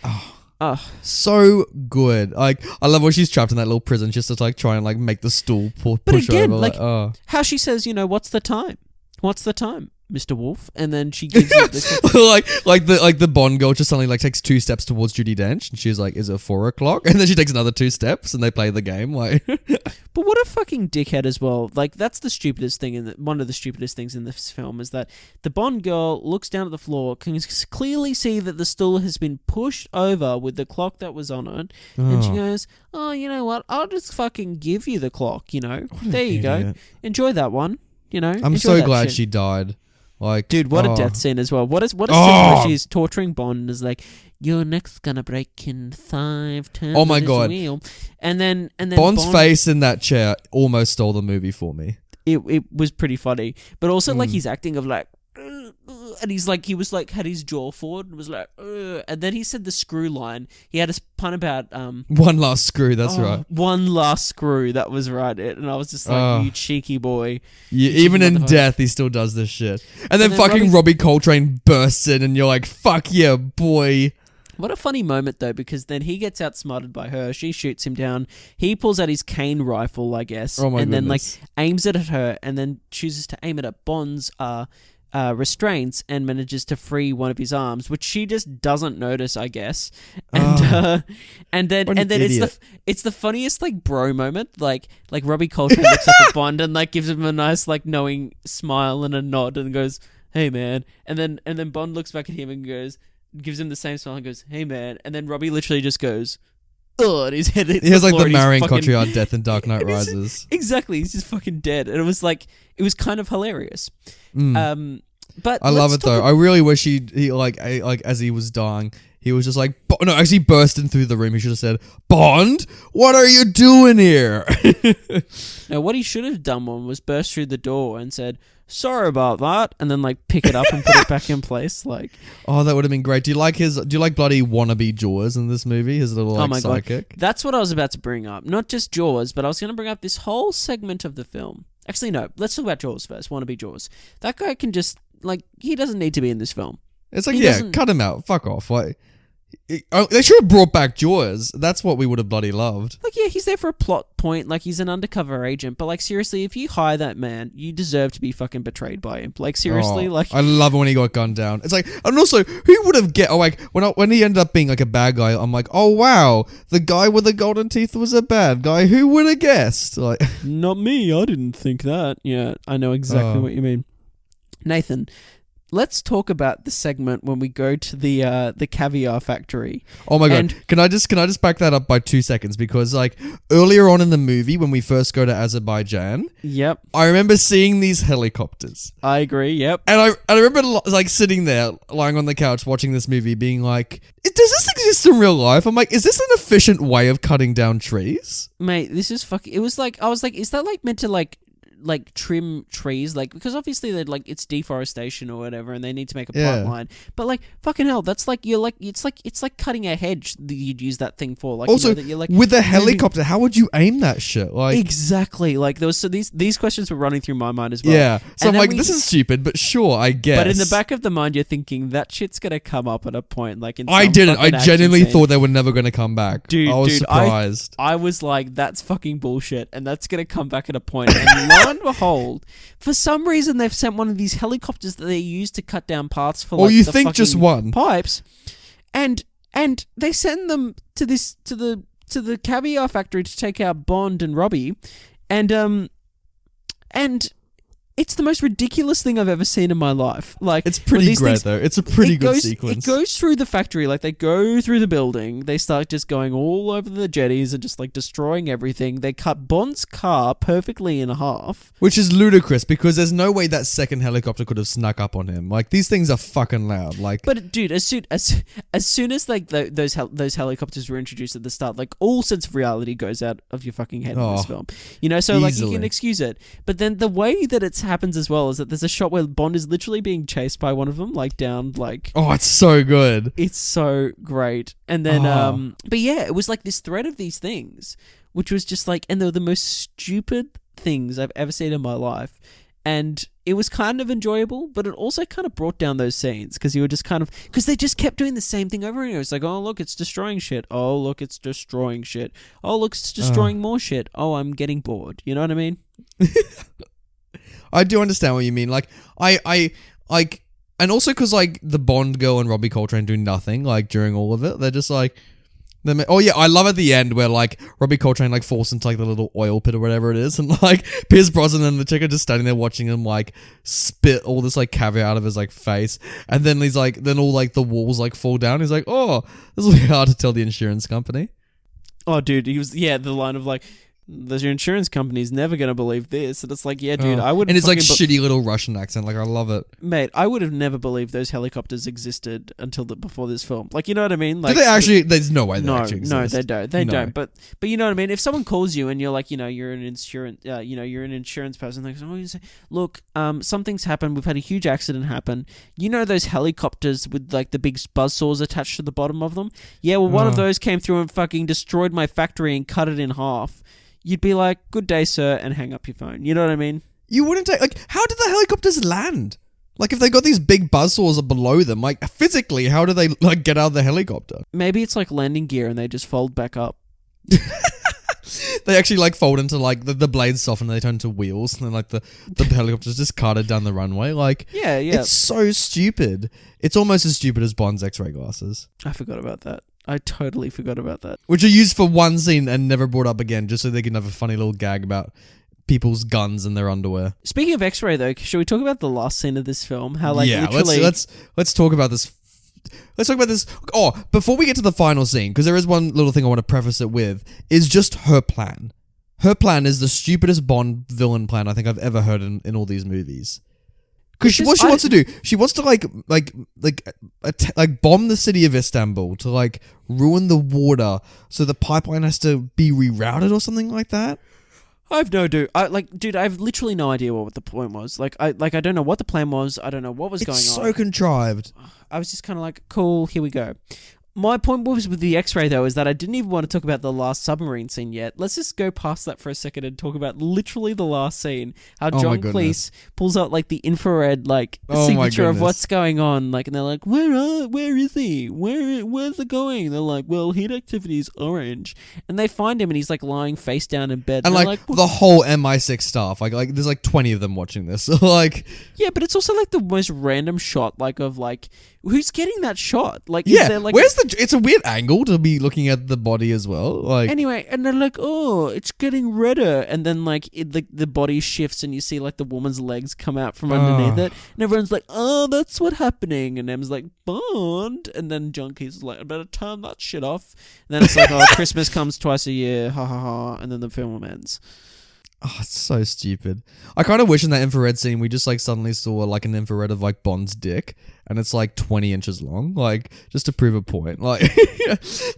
so good. Like, I love when she's trapped in that little prison just to like try and like make the stool push over. Like, how she says, what's the time? What's the time, Mr. Wolf? And then she gives it this like the Bond girl just suddenly like takes 2 steps towards Judi Dench, and she's like, "Is it 4:00?" And then she takes another 2 steps, and they play the game. Like, but what a fucking dickhead as well. Like, that's the stupidest thing one of the stupidest things in this film is that the Bond girl looks down at the floor, can clearly see that the stool has been pushed over with the clock that was on it, and she goes, "Oh, you know what? I'll just fucking give you the clock. There you go. Enjoy that one." I'm so glad she died. Like, dude, what a death scene as well. What a scene where she's torturing Bond and is like, your neck's gonna break in 5 turns. Oh my god! Wheel. And then Bond's face in that chair almost stole the movie for me. It was pretty funny, but also like he's acting of like, and he was like had his jaw forward and was like, and then he said the screw line. He had a pun about one last screw. That's right. One last screw. That was right. And I was just like, you cheeky boy. Yeah, even in death, he still does this shit. And then fucking Robbie Coltrane bursts in, and you're like, fuck yeah, boy. What a funny moment, though, because then he gets outsmarted by her. She shoots him down. He pulls out his cane rifle, I guess, then like aims it at her, and then chooses to aim it at Bond's restraints and manages to free one of his arms, which she just doesn't notice, I guess. And then it's the funniest like bro moment. Like Robbie Coltrane looks up at Bond and like gives him a nice like knowing smile and a nod and goes, "Hey man," and then Bond looks back at him and gives him the same smile and goes, "Hey man," and then Robbie literally just goes, "Oh," and his head hits he has like the fucking Marion Cotillard death in Dark Knight Rises. Exactly, he's just fucking dead, and it was kind of hilarious. But I love it though. I really wish he like as he was dying, he was just like, no, as he burst in through the room, he should have said, "Bond, what are you doing here?" No, what he should have done was burst through the door and said, "Sorry about that," and then like pick it up and put it back in place. Like, oh, that would have been great. Do you like bloody wannabe Jaws in this movie? His little like sidekick. God. That's what I was about to bring up. Not just Jaws, but I was going to bring up this whole segment of the film. Actually, no. Let's talk about Jaws first. Wannabe Jaws. That guy can just he doesn't need to be in this film. It's like, cut him out. Fuck off. Like, they should have brought back Jaws. That's what we would have bloody loved. Like, yeah, he's there for a plot point. Like, he's an undercover agent. But, like, seriously, if you hire that man, you deserve to be fucking betrayed by him. Like, seriously, I love when he got gunned down. It's like, and also, who would have when he ended up being like a bad guy, I'm like, oh wow, the guy with the golden teeth was a bad guy. Who would have guessed? Like, not me. I didn't think that. Yeah, I know exactly what you mean. Nathan, let's talk about the segment when we go to the caviar factory. Oh my god! Can I just back that up by 2 seconds? Because like earlier on in the movie, when we first go to Azerbaijan, Yep, I remember seeing these helicopters. I agree. Yep, And I remember like sitting there, lying on the couch, watching this movie, being like, "Does this exist in real life?" I'm like, "Is this an efficient way of cutting down trees?" mate, this is fucking. It was like I was like, is that like meant to like trim trees, like, because obviously they're like, it's deforestation or whatever and they need to make a pipeline, but like fucking hell, that's like, you're like, it's like cutting a hedge that you'd use that thing for, like, also, you know, that you're like with a helicopter, how would you aim that shit? Like, exactly, like there was, so these questions were running through my mind as well. Yeah, so And I'm then like, this is stupid, but sure, I guess. but in the back of the mind you're thinking that shit's gonna come up at a point, like in I some didn't. I fucking action genuinely scene. thought they were never going to come back. Dude, I was surprised. I was like, that's fucking bullshit, and that's gonna come back at a point. And lo and behold, for some reason they've sent one of these helicopters that they use to cut down paths for. Or like, you the think just fucking one pipes, and they send them to the caviar factory to take out Bond and Robbie, and it's the most ridiculous thing I've ever seen in my life. Like, It's pretty great though. It's a pretty good sequence. It goes through the factory, like they go through the building, they start just going all over the jetties and just like destroying everything. They cut Bond's car perfectly in half. Which is ludicrous because there's no way that second helicopter could have snuck up on him. Like, these things are fucking loud. Like, But dude, as soon as like those helicopters were introduced at the start, like all sense of reality goes out of your fucking head in this film. You know, so like you easily. can excuse it. But then the way that it happens as well is that there's a shot where Bond is literally being chased by one of them, like down, like, oh, it's so good. it's so great. And then but yeah, it was like this thread of these things, which was just like, and they were the most stupid things I've ever seen in my life. And it was kind of enjoyable, but it also kind of brought down those scenes because you were just kind of, because they just kept doing the same thing over and over. It's like, oh look, it's destroying shit. Oh look, it's destroying shit. Oh look, it's destroying more shit. Oh, I'm getting bored. You know what I mean? I do understand what you mean. Like, I like, and also because like the Bond girl and Robbie Coltrane do nothing like during all of it. They're just like, oh yeah, I love at the end where like Robbie Coltrane like falls into like the little oil pit or whatever it is, and like Pierce Brosnan and the chick are just standing there watching him like spit all this like caviar out of his like face, and then he's like, then all like the walls like fall down. He's like, oh, this will be hard to tell the insurance company. Oh dude, he was, the line of like, your insurance company's never gonna believe this, and it's like, yeah, dude, I would. And it's like shitty little Russian accent, like I love it, mate. I would have never believed those helicopters existed until before this film. Like, you know what I mean? Like, do they actually? There's no way they actually exist. No, they don't. They don't. But you know what I mean? If someone calls you and you're like, you know, you're an insurance, you're an insurance person, like, oh, you say, look, something's happened. We've had a huge accident happen. You know those helicopters with like the big buzzsaws attached to the bottom of them? Yeah, well, one of those came through and fucking destroyed my factory and cut it in half. You'd be like, good day, sir, and hang up your phone. You know what I mean? You wouldn't take, like, how did the helicopters land? Like, if they got these big buzzsaws below them, like, physically, how do they, like, get out of the helicopter? Maybe it's like landing gear and they just fold back up. They actually, like, fold into, like, the blades soften and they turn into wheels, and then, like, the helicopter's just carted down the runway. Like, yeah. It's so stupid. It's almost as stupid as Bond's X-ray glasses. I forgot about that. I totally forgot about that. Which are used for one scene and never brought up again, just so they can have a funny little gag about people's guns and their underwear. Speaking of X-ray, though, should we talk about the last scene of this film? How, like, yeah, literally... let's talk about this. Let's talk about this. Oh, before we get to the final scene, because there is one little thing I want to preface it with, is just her plan. Her plan is the stupidest Bond villain plan I think I've ever heard in all these movies. Because what she wants to do, she wants to like bomb the city of Istanbul to like ruin the water, so the pipeline has to be rerouted or something like that. I've no dude. Dude, I have literally no idea what the point was. I don't know what the plan was. I don't know what was going on. It's so contrived. I was just kind of like, cool, here we go. My point was with the X-ray, though, is that I didn't even want to talk about the last submarine scene yet. Let's just go past that for a second and talk about literally the last scene. How John Cleese pulls out, like, the infrared, like, signature of what's going on. Like, and they're like, where is he? Where's it going? They're like, well, heat activity is orange. And they find him and he's, like, lying face down in bed. And, like the whole MI6 staff, like there's, like, 20 of them watching this. Like... Yeah, but it's also, like, the most random shot, like, of, like... Who's getting that shot? Like, yeah, is there, like... Where's it's a weird angle to be looking at the body as well. Like anyway, and they're like, oh, it's getting redder, and then like the body shifts, and you see like the woman's legs come out from underneath it, and everyone's like, oh, that's what's happening, and Em's like, Bond, and then John Keith's like, I better turn that shit off, and then it's like, oh, Christmas comes twice a year, ha ha ha, and then the film ends. Oh, it's so stupid. I kind of wish in that infrared scene we just like suddenly saw like an infrared of like Bond's dick, and it's like 20 inches long, like just to prove a point. Like,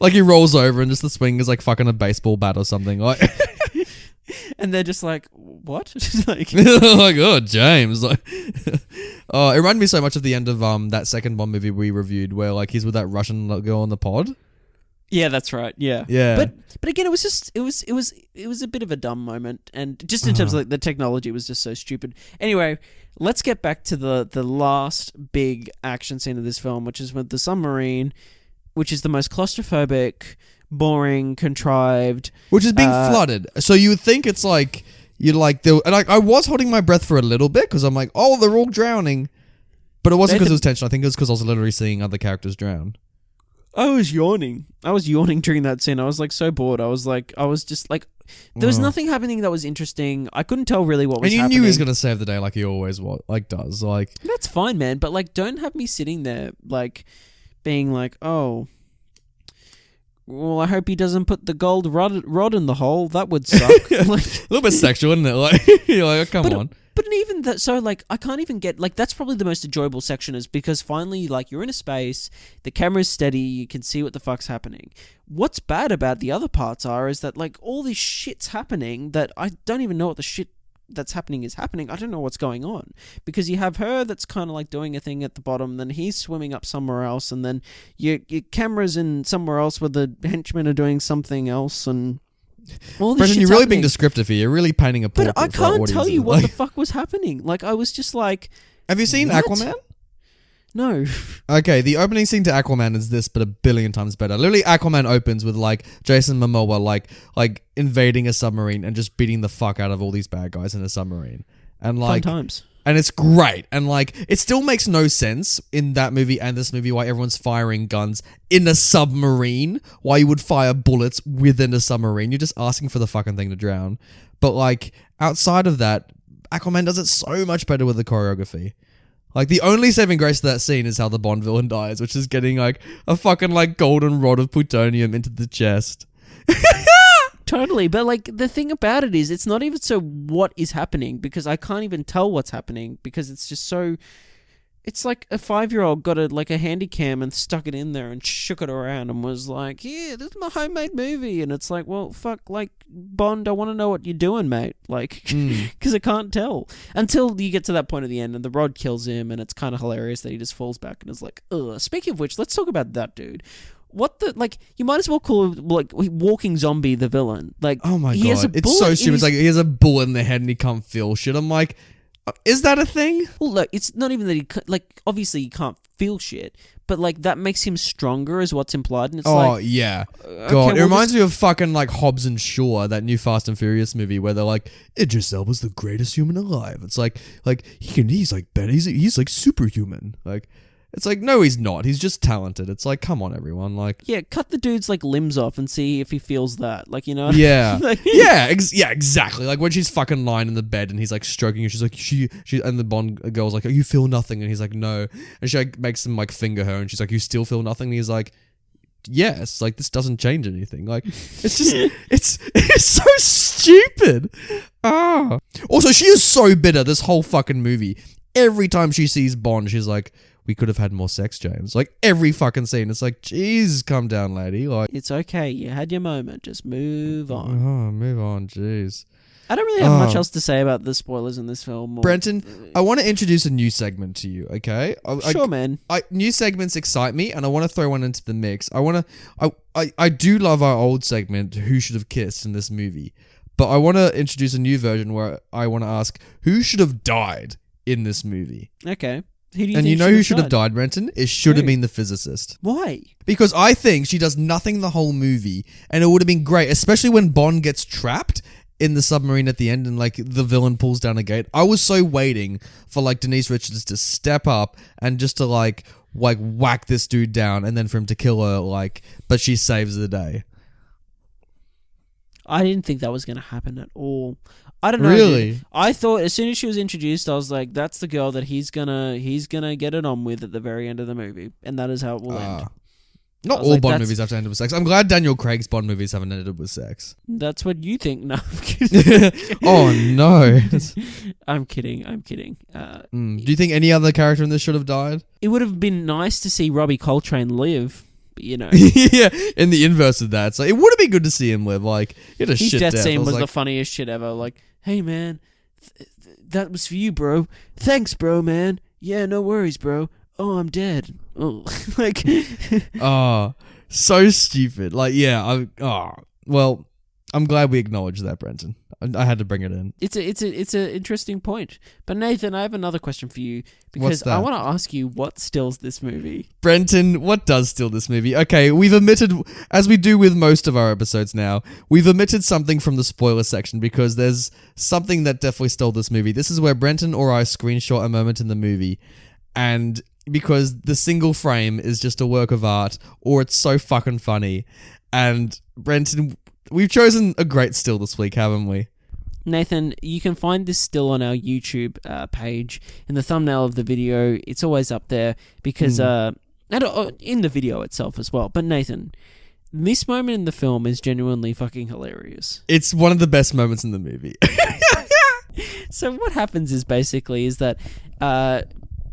like he rolls over and just the swing is like fucking a baseball bat or something. Like, and they're just like, what? Like, like, oh, James. Like, oh, it reminded me so much of the end of that second Bond movie we reviewed, where like he's with that Russian girl on the pod. Yeah, that's right. Yeah. Yeah. But again, it was a bit of a dumb moment, and just in terms of like the technology was just so stupid. Anyway, let's get back to the last big action scene of this film, which is with the submarine, which is the most claustrophobic, boring, contrived, which is being flooded. So you would think it's like you're like, and I was holding my breath for a little bit because I'm like, oh, they're all drowning, but it wasn't because it was tension. I think it was because I was literally seeing other characters drown. I was yawning during that scene. I was like so bored. I was just like, there was nothing happening that was interesting. I couldn't tell really what was happening. And you knew he was going to save the day like he always does. Like, that's fine, man. But like, don't have me sitting there like being like, oh, well, I hope he doesn't put the gold rod in the hole. That would suck. Like, a little bit sexual, isn't it? Like, you're like, oh, come on. But even that, so like, I can't even get, like, that's probably the most enjoyable section, is because finally, like, you're in a space, the camera's steady, you can see what the fuck's happening. What's bad about the other parts is that, like, all this shit's happening that I don't even know what the shit that's happening is happening. I don't know what's going on. Because you have her that's kind of like doing a thing at the bottom, then he's swimming up somewhere else, and then your camera's in somewhere else where the henchmen are doing something else, and Brenton, you're really being descriptive here. You're really painting a portrait. But I can't tell you what the fuck was happening. Like, I was just like... Have you seen Aquaman? No. Okay, the opening scene to Aquaman is this, but a billion times better. Literally, Aquaman opens with, like, Jason Momoa, like invading a submarine and just beating the fuck out of all these bad guys in a submarine. And, like... Fun times. And it's great. And, like, it still makes no sense in that movie and this movie why everyone's firing guns in a submarine, why you would fire bullets within a submarine. You're just asking for the fucking thing to drown. But, like, outside of that, Aquaman does it so much better with the choreography. Like, the only saving grace to that scene is how the Bond villain dies, which is getting, like, a fucking, like, golden rod of plutonium into the chest. Totally, but like the thing about it is it's not even so what is happening, because I can't even tell what's happening, because it's just so... It's like a 5-year-old got a handy cam and stuck it in there and shook it around and was like, yeah, this is my homemade movie. And it's like, well, fuck, like, Bond, I want to know what you're doing, mate. Like, because I can't tell. Until you get to that point at the end and the rod kills him, and it's kind of hilarious that he just falls back and is like, ugh. Speaking of which, let's talk about that dude. What the, like, you might as well call him, like, walking zombie the villain. Like, oh my God, it's so stupid. It's like, he has a bullet in the head and he can't feel shit. I'm like, is that a thing? Well, look, it's not even that he, like, obviously he can't feel shit, but, like, that makes him stronger is what's implied, and it's oh, yeah. God, it reminds me of fucking, like, Hobbs and Shaw, that new Fast and Furious movie where they're like, Idris Elba's the greatest human alive. It's like, he's, like, better, he's, like, superhuman. Like... It's like, no, he's not. He's just talented. It's like, come on, everyone. Like, yeah, cut the dude's like limbs off and see if he feels that. Like, you know? Yeah. Like, yeah, exactly. Like when she's fucking lying in the bed and he's like stroking her, she's like, she, and the Bond girl's like, oh, you feel nothing? And he's like, no. And she like makes him like finger her and she's like, you still feel nothing? And he's like, yes. Like, this doesn't change anything. Like, it's just, it's so stupid. Ah. Also, she is so bitter this whole fucking movie. Every time she sees Bond, she's like, we could have had more sex, James. Like, every fucking scene. It's like, jeez, calm down, lady. Like, it's okay. You had your moment. Just move on. Oh, move on. Jeez. I don't really have much else to say about the spoilers in this film. Brenton, I want to introduce a new segment to you, okay? Sure, man. New segments excite me, and I want to throw one into the mix. I do love our old segment, Who Should Have Kissed, in this movie. But I want to introduce a new version where I want to ask, who should have died in this movie? Okay. Who do you and think you know who should have died, Brenton? It should have been the physicist. Why? Because I think she does nothing the whole movie, and it would have been great, especially when Bond gets trapped in the submarine at the end and like the villain pulls down a gate. I was so waiting for like Denise Richards to step up and just to like like whack this dude down and then for him to kill her, like, but she saves the day. I didn't think that was going to happen at all. I don't know. Really? Dude. I thought as soon as she was introduced, I was like, that's the girl that he's gonna get it on with at the very end of the movie. And that is how it will end. Not all Bond movies have to end with sex. I'm glad Daniel Craig's Bond movies haven't ended with sex. That's what you think. No, I'm kidding. Oh, no. I'm kidding. Do you think any other character in this should have died? It would have been nice to see Robbie Coltrane live. You know, yeah, in the inverse of that. So it would have been good to see him live. Like, he had a his shit death death. scene was like, the funniest shit ever. Like, hey man, that was for you, bro. Thanks, bro, man. Yeah, no worries, bro. Oh, I'm dead. Oh, like, oh, so stupid. Like, yeah. Well, I'm glad we acknowledged that, Brenton. I had to bring it in. It's a interesting point. But Nathan, I have another question for you because What's that? I want to ask you what stills this movie. Brenton, what does steal this movie? Okay, we've omitted, as we do with most of our episodes now, we've omitted something from the spoiler section because there's something that definitely stole this movie. This is where Brenton or I screenshot a moment in the movie, and because the single frame is just a work of art, or it's so fucking funny. And Brenton, we've chosen a great still this week, haven't we? Nathan, you can find this still on our YouTube page in the thumbnail of the video. It's always up there because and in the video itself as well. But Nathan, this moment in the film is genuinely fucking hilarious. It's one of the best moments in the movie. So what happens is that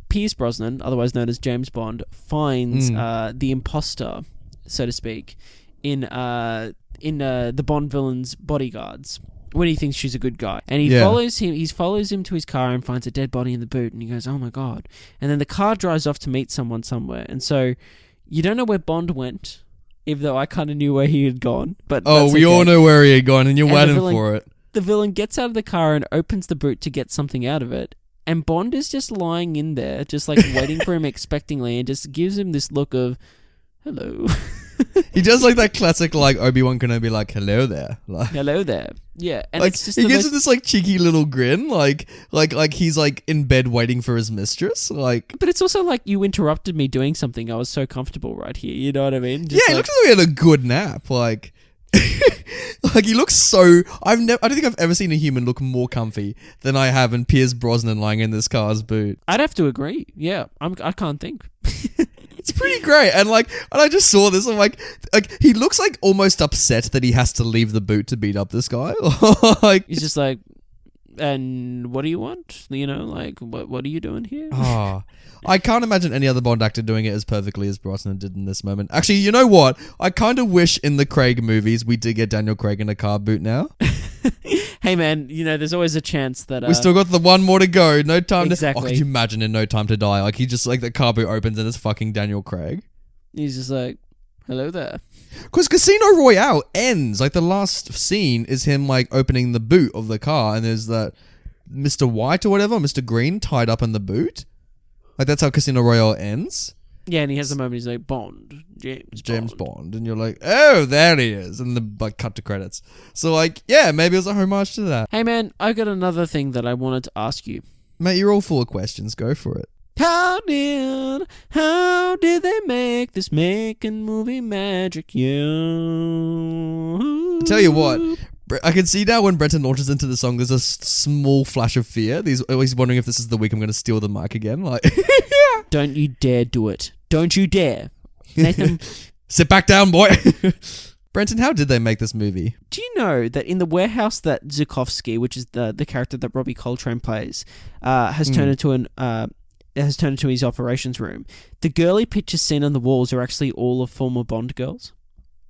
Pierce Brosnan, otherwise known as James Bond, finds the imposter, so to speak, in the Bond villain's bodyguards when he thinks she's a good guy. And he follows him. He follows him to his car and finds a dead body in the boot. And he goes, "Oh my god!" And then the car drives off to meet someone somewhere. And so you don't know where Bond went, even though I kind of knew where he had gone. But we all know where he had gone, and you're waiting for it. The villain gets out of the car and opens the boot to get something out of it. And Bond is just lying in there, just like waiting for him expectingly, and just gives him this look of, hello. He does like that classic, like, Obi-Wan Kenobi, like, hello there. Like, hello there. Yeah. And like, it's just he gives him this, like, cheeky little grin, like he's, like, in bed waiting for his mistress. Like, but it's also like, you interrupted me doing something. I was so comfortable right here. You know what I mean? Just he looks like he had a good nap. Like, like, he looks so... I don't think I've ever seen a human look more comfy than I have in Pierce Brosnan lying in this car's boot. I'd have to agree. Yeah. I can't think. It's pretty great. And I just saw this. I'm like, he looks like almost upset that he has to leave the boot to beat up this guy. Like, he's just like, and what do you want? You know, like, what are you doing here? Oh, I can't imagine any other Bond actor doing it as perfectly as Brosnan did in this moment. Actually, you know what? I kind of wish in the Craig movies we did get Daniel Craig in a car boot now. Hey man, you know, there's always a chance that... we still got the one more to go. No time exactly. to... Oh, could you imagine in No Time to Die? Like, he just, like, the car boot opens and it's fucking Daniel Craig. He's just like, hello there. Because Casino Royale ends. Like, the last scene is him, like, opening the boot of the car and there's that Mr. White or whatever, Mr. Green, tied up in the boot. Like, that's how Casino Royale ends. Yeah, and he has the moment he's like, Bond, James Bond. And you're like, oh, there he is. And the, like, cut to credits. So, like, yeah, maybe it was a homage to that. Hey, man, I got another thing that I wanted to ask you. Mate, you're all full of questions. Go for it. How did they make this making movie magic? You. Tell you what, I can see now when Brenton launches into the song, there's a small flash of fear. He's always wondering if this is the week I'm going to steal the mic again. Like, don't you dare do it. Don't you dare. Nathan. Sit back down, boy. Brenton, how did they make this movie? Do you know that in the warehouse that Zukovsky, which is the character that Robbie Coltrane plays, has turned into his operations room, the girly pictures seen on the walls are actually all of former Bond girls?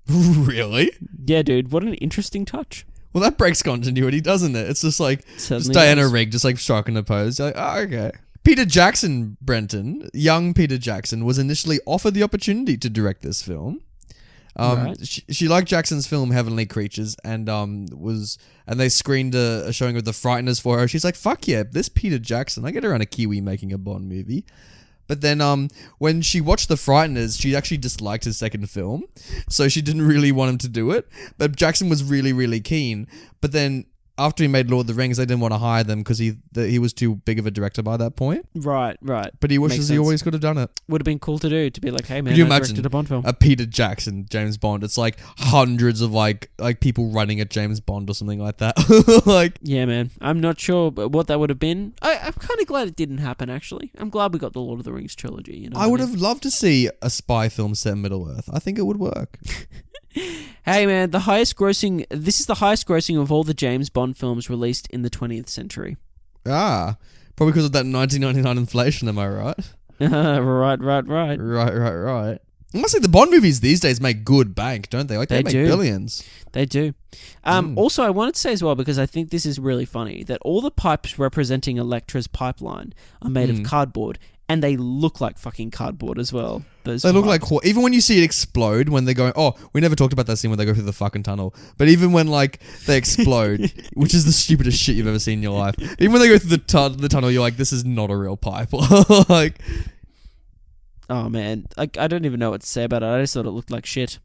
Really? Yeah, dude. What an interesting touch. Well, that breaks continuity, doesn't it? It's just like just Diana Rigg just like striking a pose. You're like, oh, okay. Peter Jackson, Brenton, young Peter Jackson, was initially offered the opportunity to direct this film. Right. She liked Jackson's film Heavenly Creatures and they screened a showing of The Frighteners for her. She's like, fuck yeah, this Peter Jackson, I get around a Kiwi making a Bond movie. But then when she watched The Frighteners, she actually disliked his second film, so she didn't really want him to do it. But Jackson was really, really keen. But then after he made Lord of the Rings, they didn't want to hire them because he was too big of a director by that point. Right. But he wishes he always could have done it. Would have been cool to do, to be like, hey man, Could you I imagine directed a Bond film. a Peter Jackson James Bond? It's like hundreds of like people running at James Bond or something like that. Like, yeah, man. I'm not sure what that would have been. I'm kind of glad it didn't happen, actually. I'm gled we got the Lord of the Rings trilogy. You know, I would have loved to see a spy film set in Middle Earth. I think it would work. Hey man, this is the highest grossing of all the James Bond films released in the 20th century. Probably because of that 1999 inflation, am I right? Right. Right. Honestly, the Bond movies these days make good bank, don't they? Like, they make billions. They do. Also, I wanted to say as well, because I think this is really funny, that all the pipes representing Electra's pipeline are made of cardboard, and they look like fucking cardboard as well. They look like... Even when you see it explode, when they're going... Oh, we never talked about that scene when they go through the fucking tunnel. But even when, like, they explode, which is the stupidest shit you've ever seen in your life. Even when they go through the tunnel, you're like, this is not a real pipe. Like... Oh, man. I don't even know what to say about it. I just thought it looked like shit.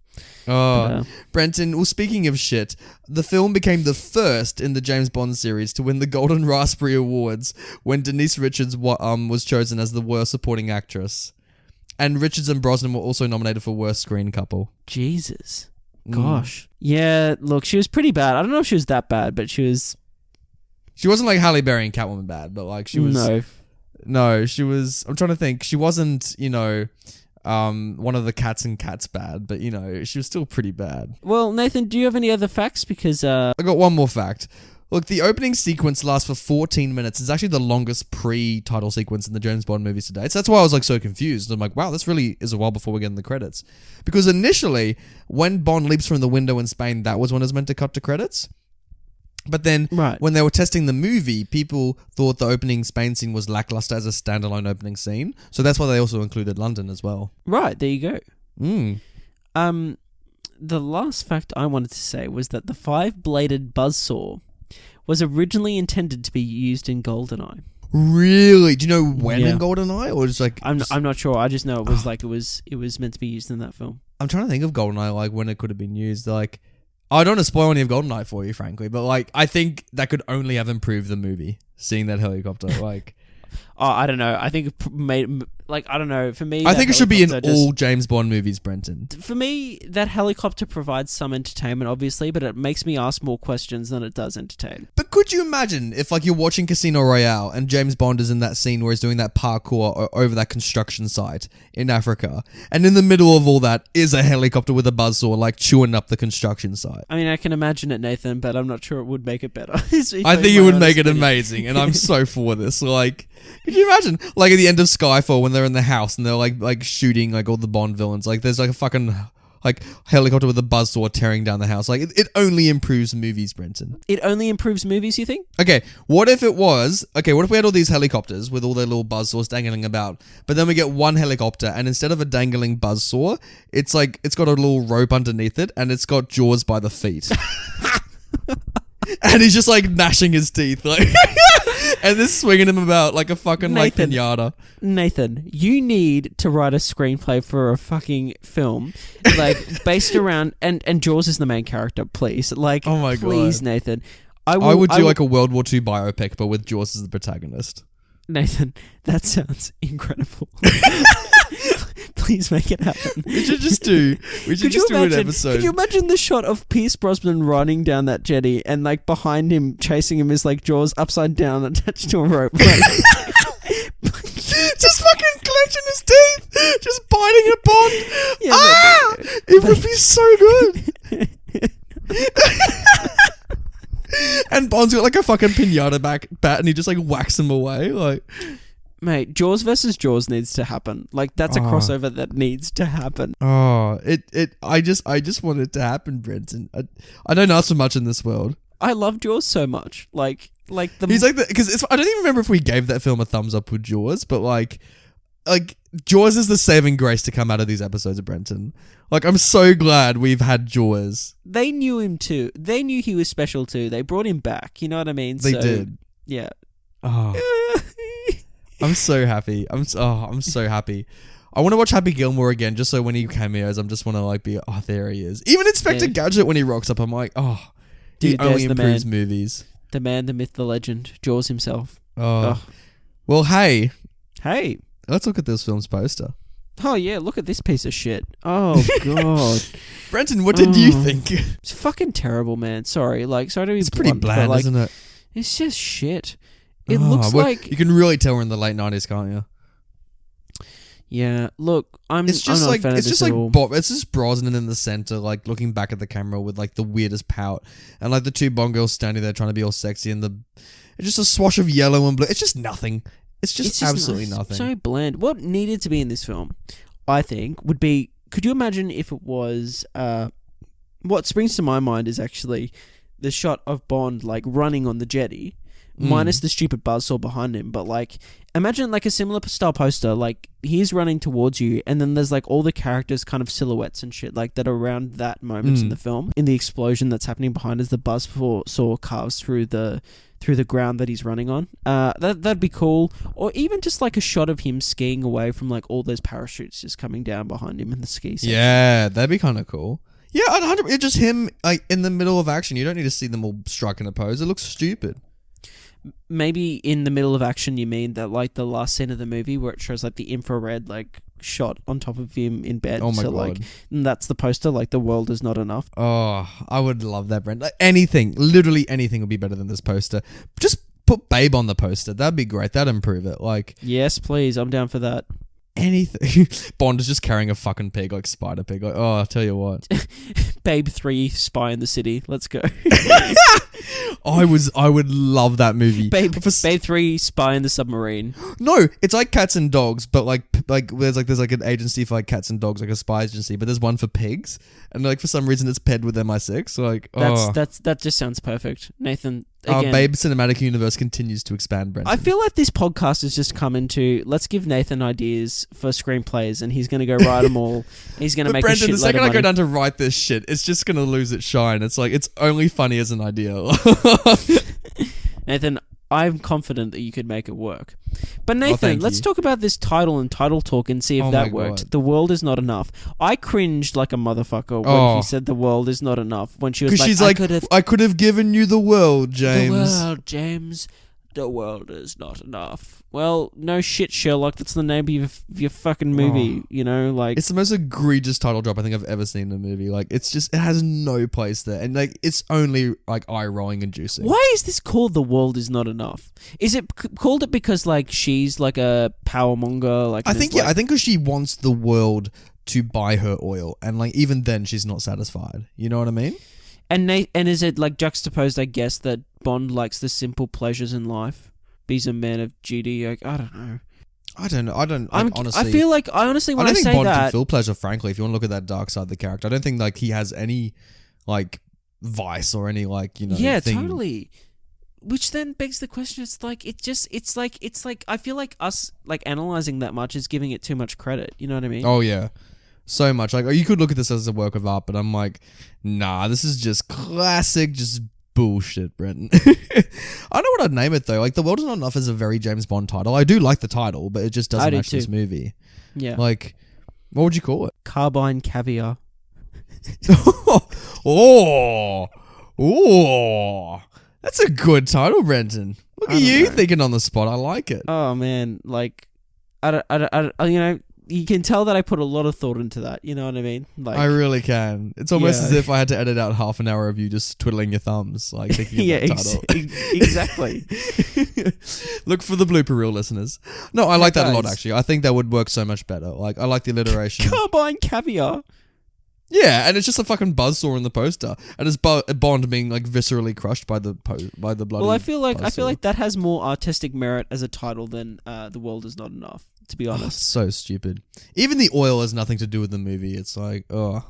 Brenton, well, speaking of shit, the film became the first in the James Bond series to win the Golden Raspberry Awards when Denise Richards was chosen as the worst supporting actress. And Richards and Brosnan were also nominated for worst screen couple. Jesus. Gosh. Yeah, look, she was pretty bad. I don't know if she was that bad, but she was... She wasn't like Halle Berry and Catwoman bad, but like she was... No, she was... I'm trying to think. She wasn't, one of the Cats and Cats bad, but, she was still pretty bad. Well, Nathan, do you have any other facts? Because... I got one more fact. Look, the opening sequence lasts for 14 minutes. It's actually the longest pre-title sequence in the James Bond movies to date. So that's why I was like so confused. I'm like, wow, this really is a while before we get in the credits. Because initially, when Bond leaps from the window in Spain, that was when it was meant to cut to credits. But then, when they were testing the movie, people thought the opening Spain scene was lackluster as a standalone opening scene. So that's why they also included London as well. Right, there you go. The last fact I wanted to say was that the 5-bladed buzzsaw was originally intended to be used in GoldenEye. Really? Do you know when in GoldenEye, or just like? I'm not sure. I just know it was like it was meant to be used in that film. I'm trying to think of GoldenEye, like when it could have been used. Like, I don't want to spoil any of GoldenEye for you, frankly, but like I think that could only have improved the movie. Seeing that helicopter, like. Oh, I don't know. I think it made... Like, I don't know. For me... I think it should be in all James Bond movies, Brenton. For me, that helicopter provides some entertainment, obviously, but it makes me ask more questions than it does entertain. But could you imagine if, like, you're watching Casino Royale and James Bond is in that scene where he's doing that parkour over that construction site in Africa, and in the middle of all that is a helicopter with a buzzsaw, like, chewing up the construction site? I mean, I can imagine it, Nathan, but I'm not sure it would make it better. I think it would make it amazing, and I'm so for this. Like... Could you imagine, like, at the end of Skyfall when they're in the house and they're like shooting like all the Bond villains, like there's like a fucking like helicopter with a buzzsaw tearing down the house. Like it only improves movies, Brenton. It only improves movies, you think? Okay, what if we had all these helicopters with all their little buzzsaws dangling about, but then we get one helicopter and instead of a dangling buzzsaw, it's got a little rope underneath it and it's got Jaws by the feet. And he's just like gnashing his teeth, like, and they're swinging him about like a fucking like pinata. Nathan, you need to write a screenplay for a fucking film, like based around and Jaws is the main character, please. Like, oh my please, God. Nathan. I would do like a World War II biopic, but with Jaws as the protagonist. Nathan, that sounds incredible. Please make it happen. We should just do an episode. Could you imagine the shot of Pierce Brosnan running down that jetty and like behind him, chasing him is like Jaws upside down attached to a rope? Like, just fucking clenching his teeth, just biting a Bond. Yeah, it would be so good. And Bond's got like a fucking pinata bat and he just like whacks him away, like. Mate, Jaws versus Jaws needs to happen. Like, that's a crossover that needs to happen. I just want it to happen, Brenton. I don't ask for much in this world. I love Jaws so much. He's like because I don't even remember if we gave that film a thumbs up with Jaws, but like Jaws is the saving grace to come out of these episodes of Brenton. Like, I'm so glad we've had Jaws. They knew him too. They knew he was special too. They brought him back. You know what I mean? They did. Yeah. Oh. I'm so happy. I'm so happy. I want to watch Happy Gilmore again, just so when he cameos, I'm just want to like be, there he is. Even Inspector Gadget when he rocks up, I'm like, dude, he only improves movies. The man, the myth, the legend, Jaws himself. Oh. Ugh. Well, hey, Let's look at this film's poster. Oh yeah, look at this piece of shit. Oh god. Brenton, what did you think? It's fucking terrible, man. Sorry to be It's pretty bland, like, isn't it? It's just shit. It looks like... You can really tell we're in the late 90s, can't you? Yeah, look, I'm not a fan of this at all. It's just Brosnan in the center, like, looking back at the camera with, like, the weirdest pout. And, like, the two Bond girls standing there trying to be all sexy and it's just a swash of yellow and blue. It's just nothing. It's just absolutely nothing. So bland. What needed to be in this film, I think, would be... Could you imagine if it was... what springs to my mind is actually the shot of Bond, like, running on the jetty, minus the stupid buzzsaw behind him. But, like, imagine, like, a similar style poster. Like, he's running towards you, and then there's, like, all the characters' kind of silhouettes and shit, like, that are around that moment in the film. In the explosion that's happening behind as the buzzsaw carves through the ground that he's running on. That'd be cool. Or even just like a shot of him skiing away from like all those parachutes just coming down behind him in the ski section. Yeah, that'd be kind of cool. Yeah, it's just him like in the middle of action. You don't need to see them all striking a pose. It looks stupid. Maybe in the middle of action you mean that like the last scene of the movie where it shows like the infrared like shot on top of him in bed. Oh my God. Like that's the poster, like the world is not enough. Oh, I would love that, Brent. Like anything, literally anything would be better than this poster. Just put Babe on the poster. That'd be great. That'd improve it. Like yes, please. I'm down for that. Anything. Bond is just carrying a fucking pig, like Spider Pig. Like, oh, I'll tell you what. Babe 3, Spy in the City. Let's go. I would love that movie. Babe 3, Spy in the Submarine. No, it's like Cats and Dogs, but like there's like an agency for like cats and dogs, like a spy agency, but there's one for pigs, and like for some reason it's paired with MI6. Like, that just sounds perfect, Nathan. Again, our Babe cinematic universe continues to expand, Brenton. I feel like this podcast has just come into let's give Nathan ideas for screenplays, and he's going to go write them all. He's going to make Brenton, a shitload the second of I money. go down to write this shit, it's just going to lose its shine. It's like it's only funny as an idea. Nathan, I'm confident that you could make it work. But Nathan, let's talk about this title and title talk and see if that worked. God. The world is not enough. I cringed like a motherfucker when he said the world is not enough. When she was like, she's like, I could have given you the world, James. The world, James. The world is not enough. Well, no shit, Sherlock. That's the name of your fucking movie. You know, like it's the most egregious title drop I think I've ever seen in a movie. Like it's just it has no place there, and like it's only like eye rolling inducing. Why is this called The World Is Not Enough? Is it called it because like she's like a power monger? Like I think because she wants the world to buy her oil, and like even then she's not satisfied. You know what I mean? And is it like juxtaposed? I guess that Bond likes the simple pleasures in life. He's a man of duty. Like, I don't know. Honestly, I feel like I honestly when I think say Bond that, can feel pleasure. Frankly, if you want to look at that dark side of the character, I don't think like he has any like vice or any like yeah, thing. totally. Which then begs the question: it's like I feel like us like analyzing that much is giving it too much credit. You know what I mean? Oh yeah. So much. Like, you could look at this as a work of art, but I'm like, nah, this is just classic, just bullshit, Brenton. I know what I'd name it, though. Like, The World Is Not Enough is a very James Bond title. I do like the title, but it just doesn't match this movie. Yeah. Like, what would you call it? Carbine Caviar. Oh. That's a good title, Brenton. Look at you thinking on the spot. I like it. Oh, man. Like, I don't you can tell that I put a lot of thought into that. You know what I mean? Like, I really can. It's almost as if I had to edit out half an hour of you just twiddling your thumbs, like thinking of that title. Exactly. Look for the blooper reel, listeners. No, I like that a lot, actually. I think that would work so much better. Like, I like the alliteration. Carbine Caviar. Yeah, and it's just a fucking buzzsaw in the poster, and it's Bond being like viscerally crushed by the bloody. Well, I feel like buzzsaw. that has more artistic merit as a title than The World Is Not Enough. To be honest, so stupid. Even the oil has nothing to do with the movie. It's like,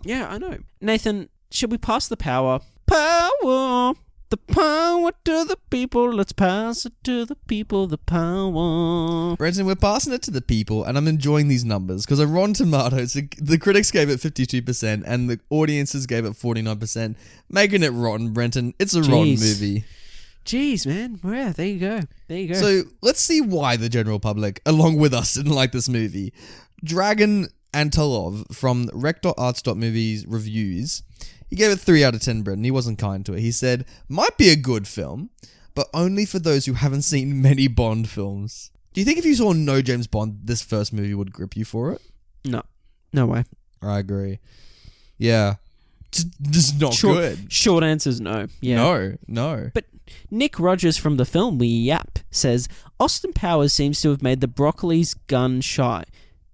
yeah, I know. Nathan, should we pass the power? Power, the power to the people. Let's pass it to the people. The power. Brenton, we're passing it to the people, and I'm enjoying these numbers because on Rotten Tomatoes, the critics gave it 52%, and the audiences gave it 49%, making it rotten. Brenton, it's a rotten movie. Jeez, man. Yeah, there you go. So let's see why the general public, along with us, didn't like this movie. Dragon Antelov from Rec.Arts.Movies reviews, he gave it 3 out of 10, Brenton. He wasn't kind to it. He said, might be a good film, but only for those who haven't seen many Bond films. Do you think if you saw no James Bond, this first movie would grip you for it? No. No way. I agree. Yeah. Just not good. Short answer's no. Yeah. No. But Nick Rogers from the film Yap says, Austin Powers seems to have made the Broccoli's gun shy.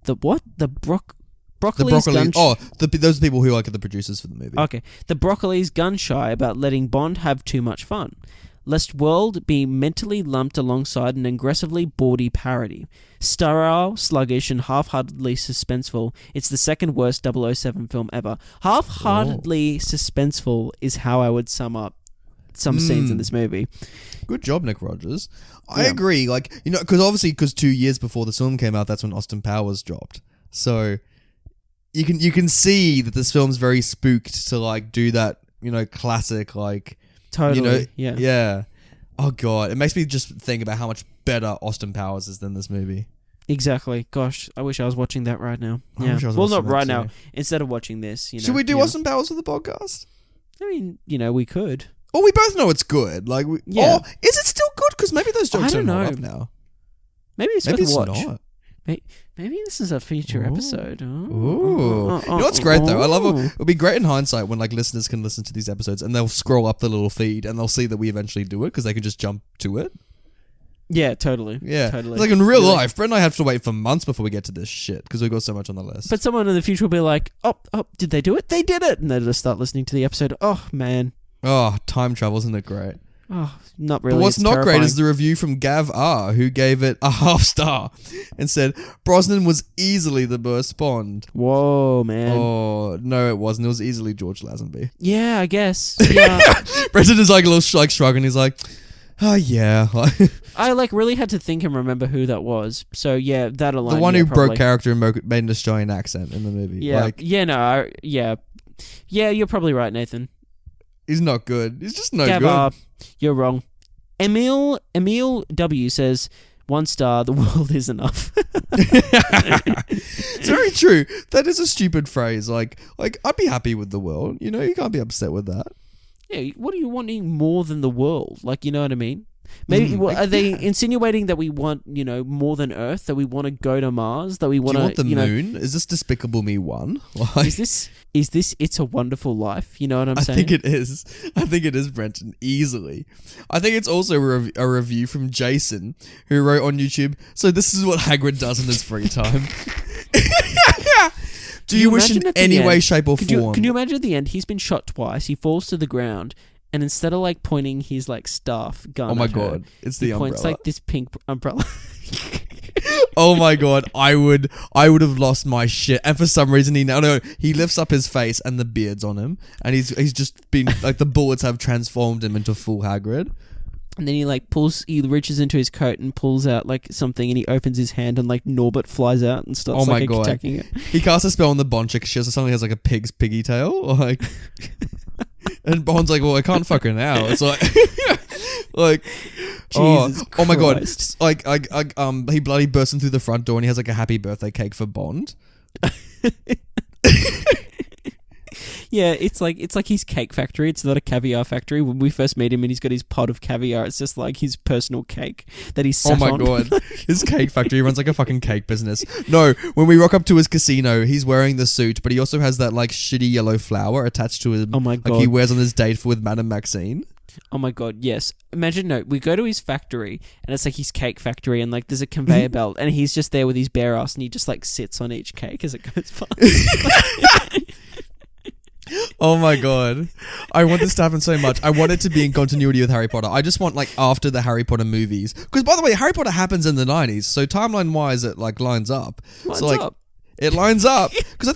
The what? Broccoli's gun shy. Those people who are the producers for the movie. Okay. The Broccoli's gun shy about letting Bond have too much fun. Lest World be mentally lumped alongside an aggressively bawdy parody. Sterile, sluggish, and half-heartedly suspenseful, it's the second worst 007 film ever. Half-heartedly suspenseful is how I would sum up some scenes in this movie. Good job, Nick Rogers. I agree. Because 2 years before the film came out, that's when Austin Powers dropped. So you can see that this film's very spooked to do that, classic Totally. Yeah. Oh god, it makes me just think about how much better Austin Powers is than this movie. Exactly. Gosh, I wish I was watching that right now. I wish I was well, watching not right that now. too. Instead of watching this, Should we do Austin Powers for the podcast? I mean, we could. Well, we both know it's good. Is it still good? Because maybe those jokes don't don't hold know. up now. Maybe it's worth a watch. Not. Maybe this is a future episode. Ooh. You know what's great though? I love it. It'll be great in hindsight when listeners can listen to these episodes and they'll scroll up the little feed and they'll see that we eventually do it because they can just jump to it. Yeah, totally. Yeah. Totally. It's in real life, Brent and I have to wait for months before we get to this shit because we've got so much on the list. But someone in the future will be like, oh, did they do it? They did it! And they'll just start listening to the episode. Oh, man. Oh, time travel, isn't it great? Oh, not really. But what's it's not terrifying. great is the review from Gav R, who gave it a half star and said, Brosnan was easily the worst Bond. Whoa, man. Oh, no, it wasn't. It was easily George Lazenby. Yeah, I guess. Yeah. Brenton is a little shrug and he's like, oh, yeah. I really had to think and remember who that was. So, yeah, that alone. The one who probably broke character and made an Australian accent in the movie. Yeah. Yeah, you're probably right, Nathan. He's not good. He's just no Gavar, good. You're wrong. Emil W says, 1 star, the world is enough. It's very true. That is a stupid phrase. I'd be happy with the world. You can't be upset with that. Yeah, what are you wanting more than the world? You know what I mean? Maybe are they insinuating that we want, more than Earth? That we want to go to Mars? That we want to? Do you want the moon? Is this Despicable Me 1? Is this It's a Wonderful Life? You know what I'm saying? I think it is. I think it is, Brenton. Easily. I think it's also a review from Jason, who wrote on YouTube. So this is what Hagrid does in his free time. Do you wish in any way, shape, or form? Can you imagine at the end? He's been shot twice. He falls to the ground. And instead of pointing his staff gun, oh my at her, god, it's the umbrella. Points this pink umbrella. Oh my god, I would have lost my shit. And for some reason he lifts up his face and the beard's on him, and he's just been the bullets have transformed him into full Hagrid. And then he he reaches into his coat and pulls out something, and he opens his hand and Norbert flies out and starts attacking it. He casts a spell on the Bond chick. She has something that has a pig's piggy tail, and Bond's like, well, I can't fuck her now. It's Jesus oh my god, Christ. he bloody bursts in through the front door and he has a happy birthday cake for Bond. Yeah, it's like his cake factory. It's not a caviar factory. When we first meet him and he's got his pot of caviar, it's just his personal cake that he's sat on. Oh my god, his cake factory. He runs a fucking cake business. No, when we rock up to his casino, he's wearing the suit, but he also has that shitty yellow flower attached to him. Oh my god, he wears on his date with Madame Maxine. Oh my god, yes. Imagine, we go to his factory and it's his cake factory and there's a conveyor belt and he's just there with his bare ass and he just sits on each cake as it goes by. Oh my god. I want this to happen so much. I want it to be in continuity with Harry Potter. I just want after the Harry Potter movies. Because by the way, Harry Potter happens in the 90s, so timeline wise it lines up. It lines up. Because I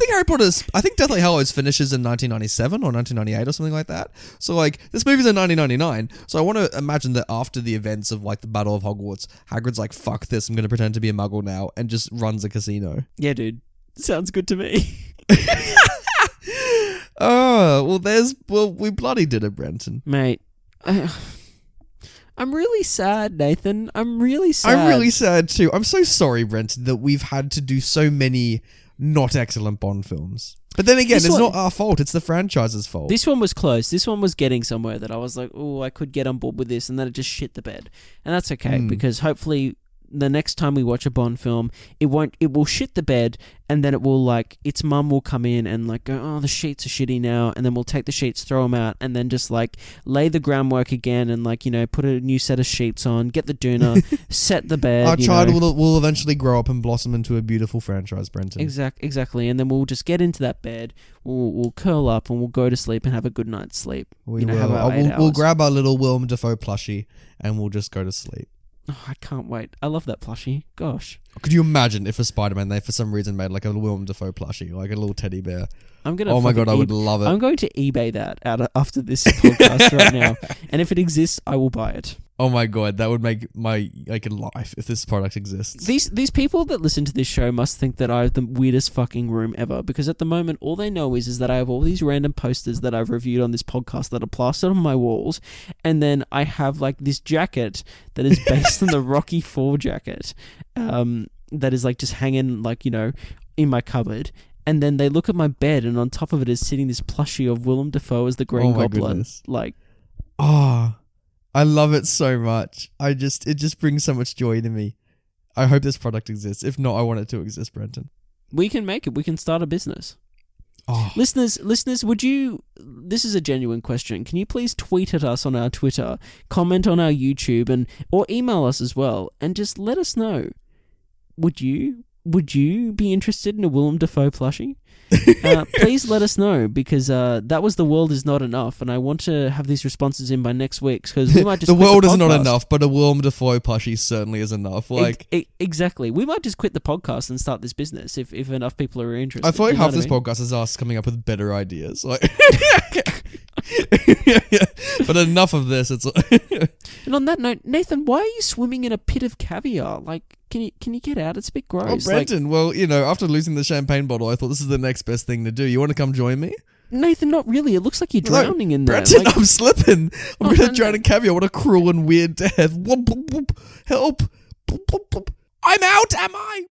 think Deathly Hallows finishes in 1997 or 1998 or something like that. So this movie's in 1999. So I want to imagine that after the events of the Battle of Hogwarts, Hagrid's fuck this, I'm going to pretend to be a muggle now, and just runs a casino. Yeah, dude. Sounds good to me. Oh, we bloody did it, Brenton. Mate, I'm really sad, Nathan. I'm really sad. I'm really sad too. I'm so sorry, Brenton, that we've had to do so many not excellent Bond films. But then again, it's not our fault. It's the franchise's fault. This one was close. This one was getting somewhere that I was like, oh, I could get on board with this, and then it just shit the bed. And that's okay, because hopefully the next time we watch a Bond film, it will shit the bed, and then it will, like, its mum will come in and, like, go, oh, the sheets are shitty now, and then we'll take the sheets, throw them out, and then just, like, lay the groundwork again and, like, you know, put a new set of sheets on, get the doona, set the bed. Our child will eventually grow up and blossom into a beautiful franchise, Brenton. Exactly, and then we'll just get into that bed, we'll curl up, and we'll go to sleep and have a good night's sleep. We'll grab our little Willem Dafoe plushie, and we'll just go to sleep. Oh, I can't wait. I love that plushie. Gosh. Could you imagine if a Spider-Man, they for some reason made like a Willem Dafoe plushie, like a little teddy bear? Oh my God, I would love it. I'm going to eBay that after this podcast right now. And if it exists, I will buy it. Oh my God, that would make my life if this product exists. These people that listen to this show must think that I have the weirdest fucking room ever, because at the moment all they know is that I have all these random posters that I've reviewed on this podcast that are plastered on my walls, and then I have like this jacket that is based on the Rocky IV jacket, that is like just hanging like, you know, in my cupboard. And then they look at my bed, and on top of it is sitting this plushie of Willem Dafoe as the Green Goblin. Goodness. Like, I love it so much. It just brings so much joy to me. I hope this product exists. If not, I want it to exist, Brenton. We can make it. We can start a business. Oh. Listeners, would you... This is a genuine question. Can you please tweet at us on our Twitter, comment on our YouTube, or email us as well, and just let us know. Would you be interested in a Willem Dafoe plushie? Please let us know, because that was The World Is Not Enough, and I want to have these responses in by next week, because we might just The world is not enough, but a Willem Dafoe plushie certainly is enough. Like exactly, we might just quit the podcast and start this business if enough people are interested. I feel like half this podcast is us coming up with better ideas. Like, but enough of this. It's and on that note, Nathan, why are you swimming in a pit of caviar? Like, can you get out? It's a bit gross. Oh, Brenton, well, you know, after losing the champagne bottle, I thought this is the next best thing to do. You want to come join me? Nathan, not really. It looks like you're drowning in there. Brenton, I'm slipping. I'm going to drown in caviar. What a cruel and weird death. Help. I'm out, am I?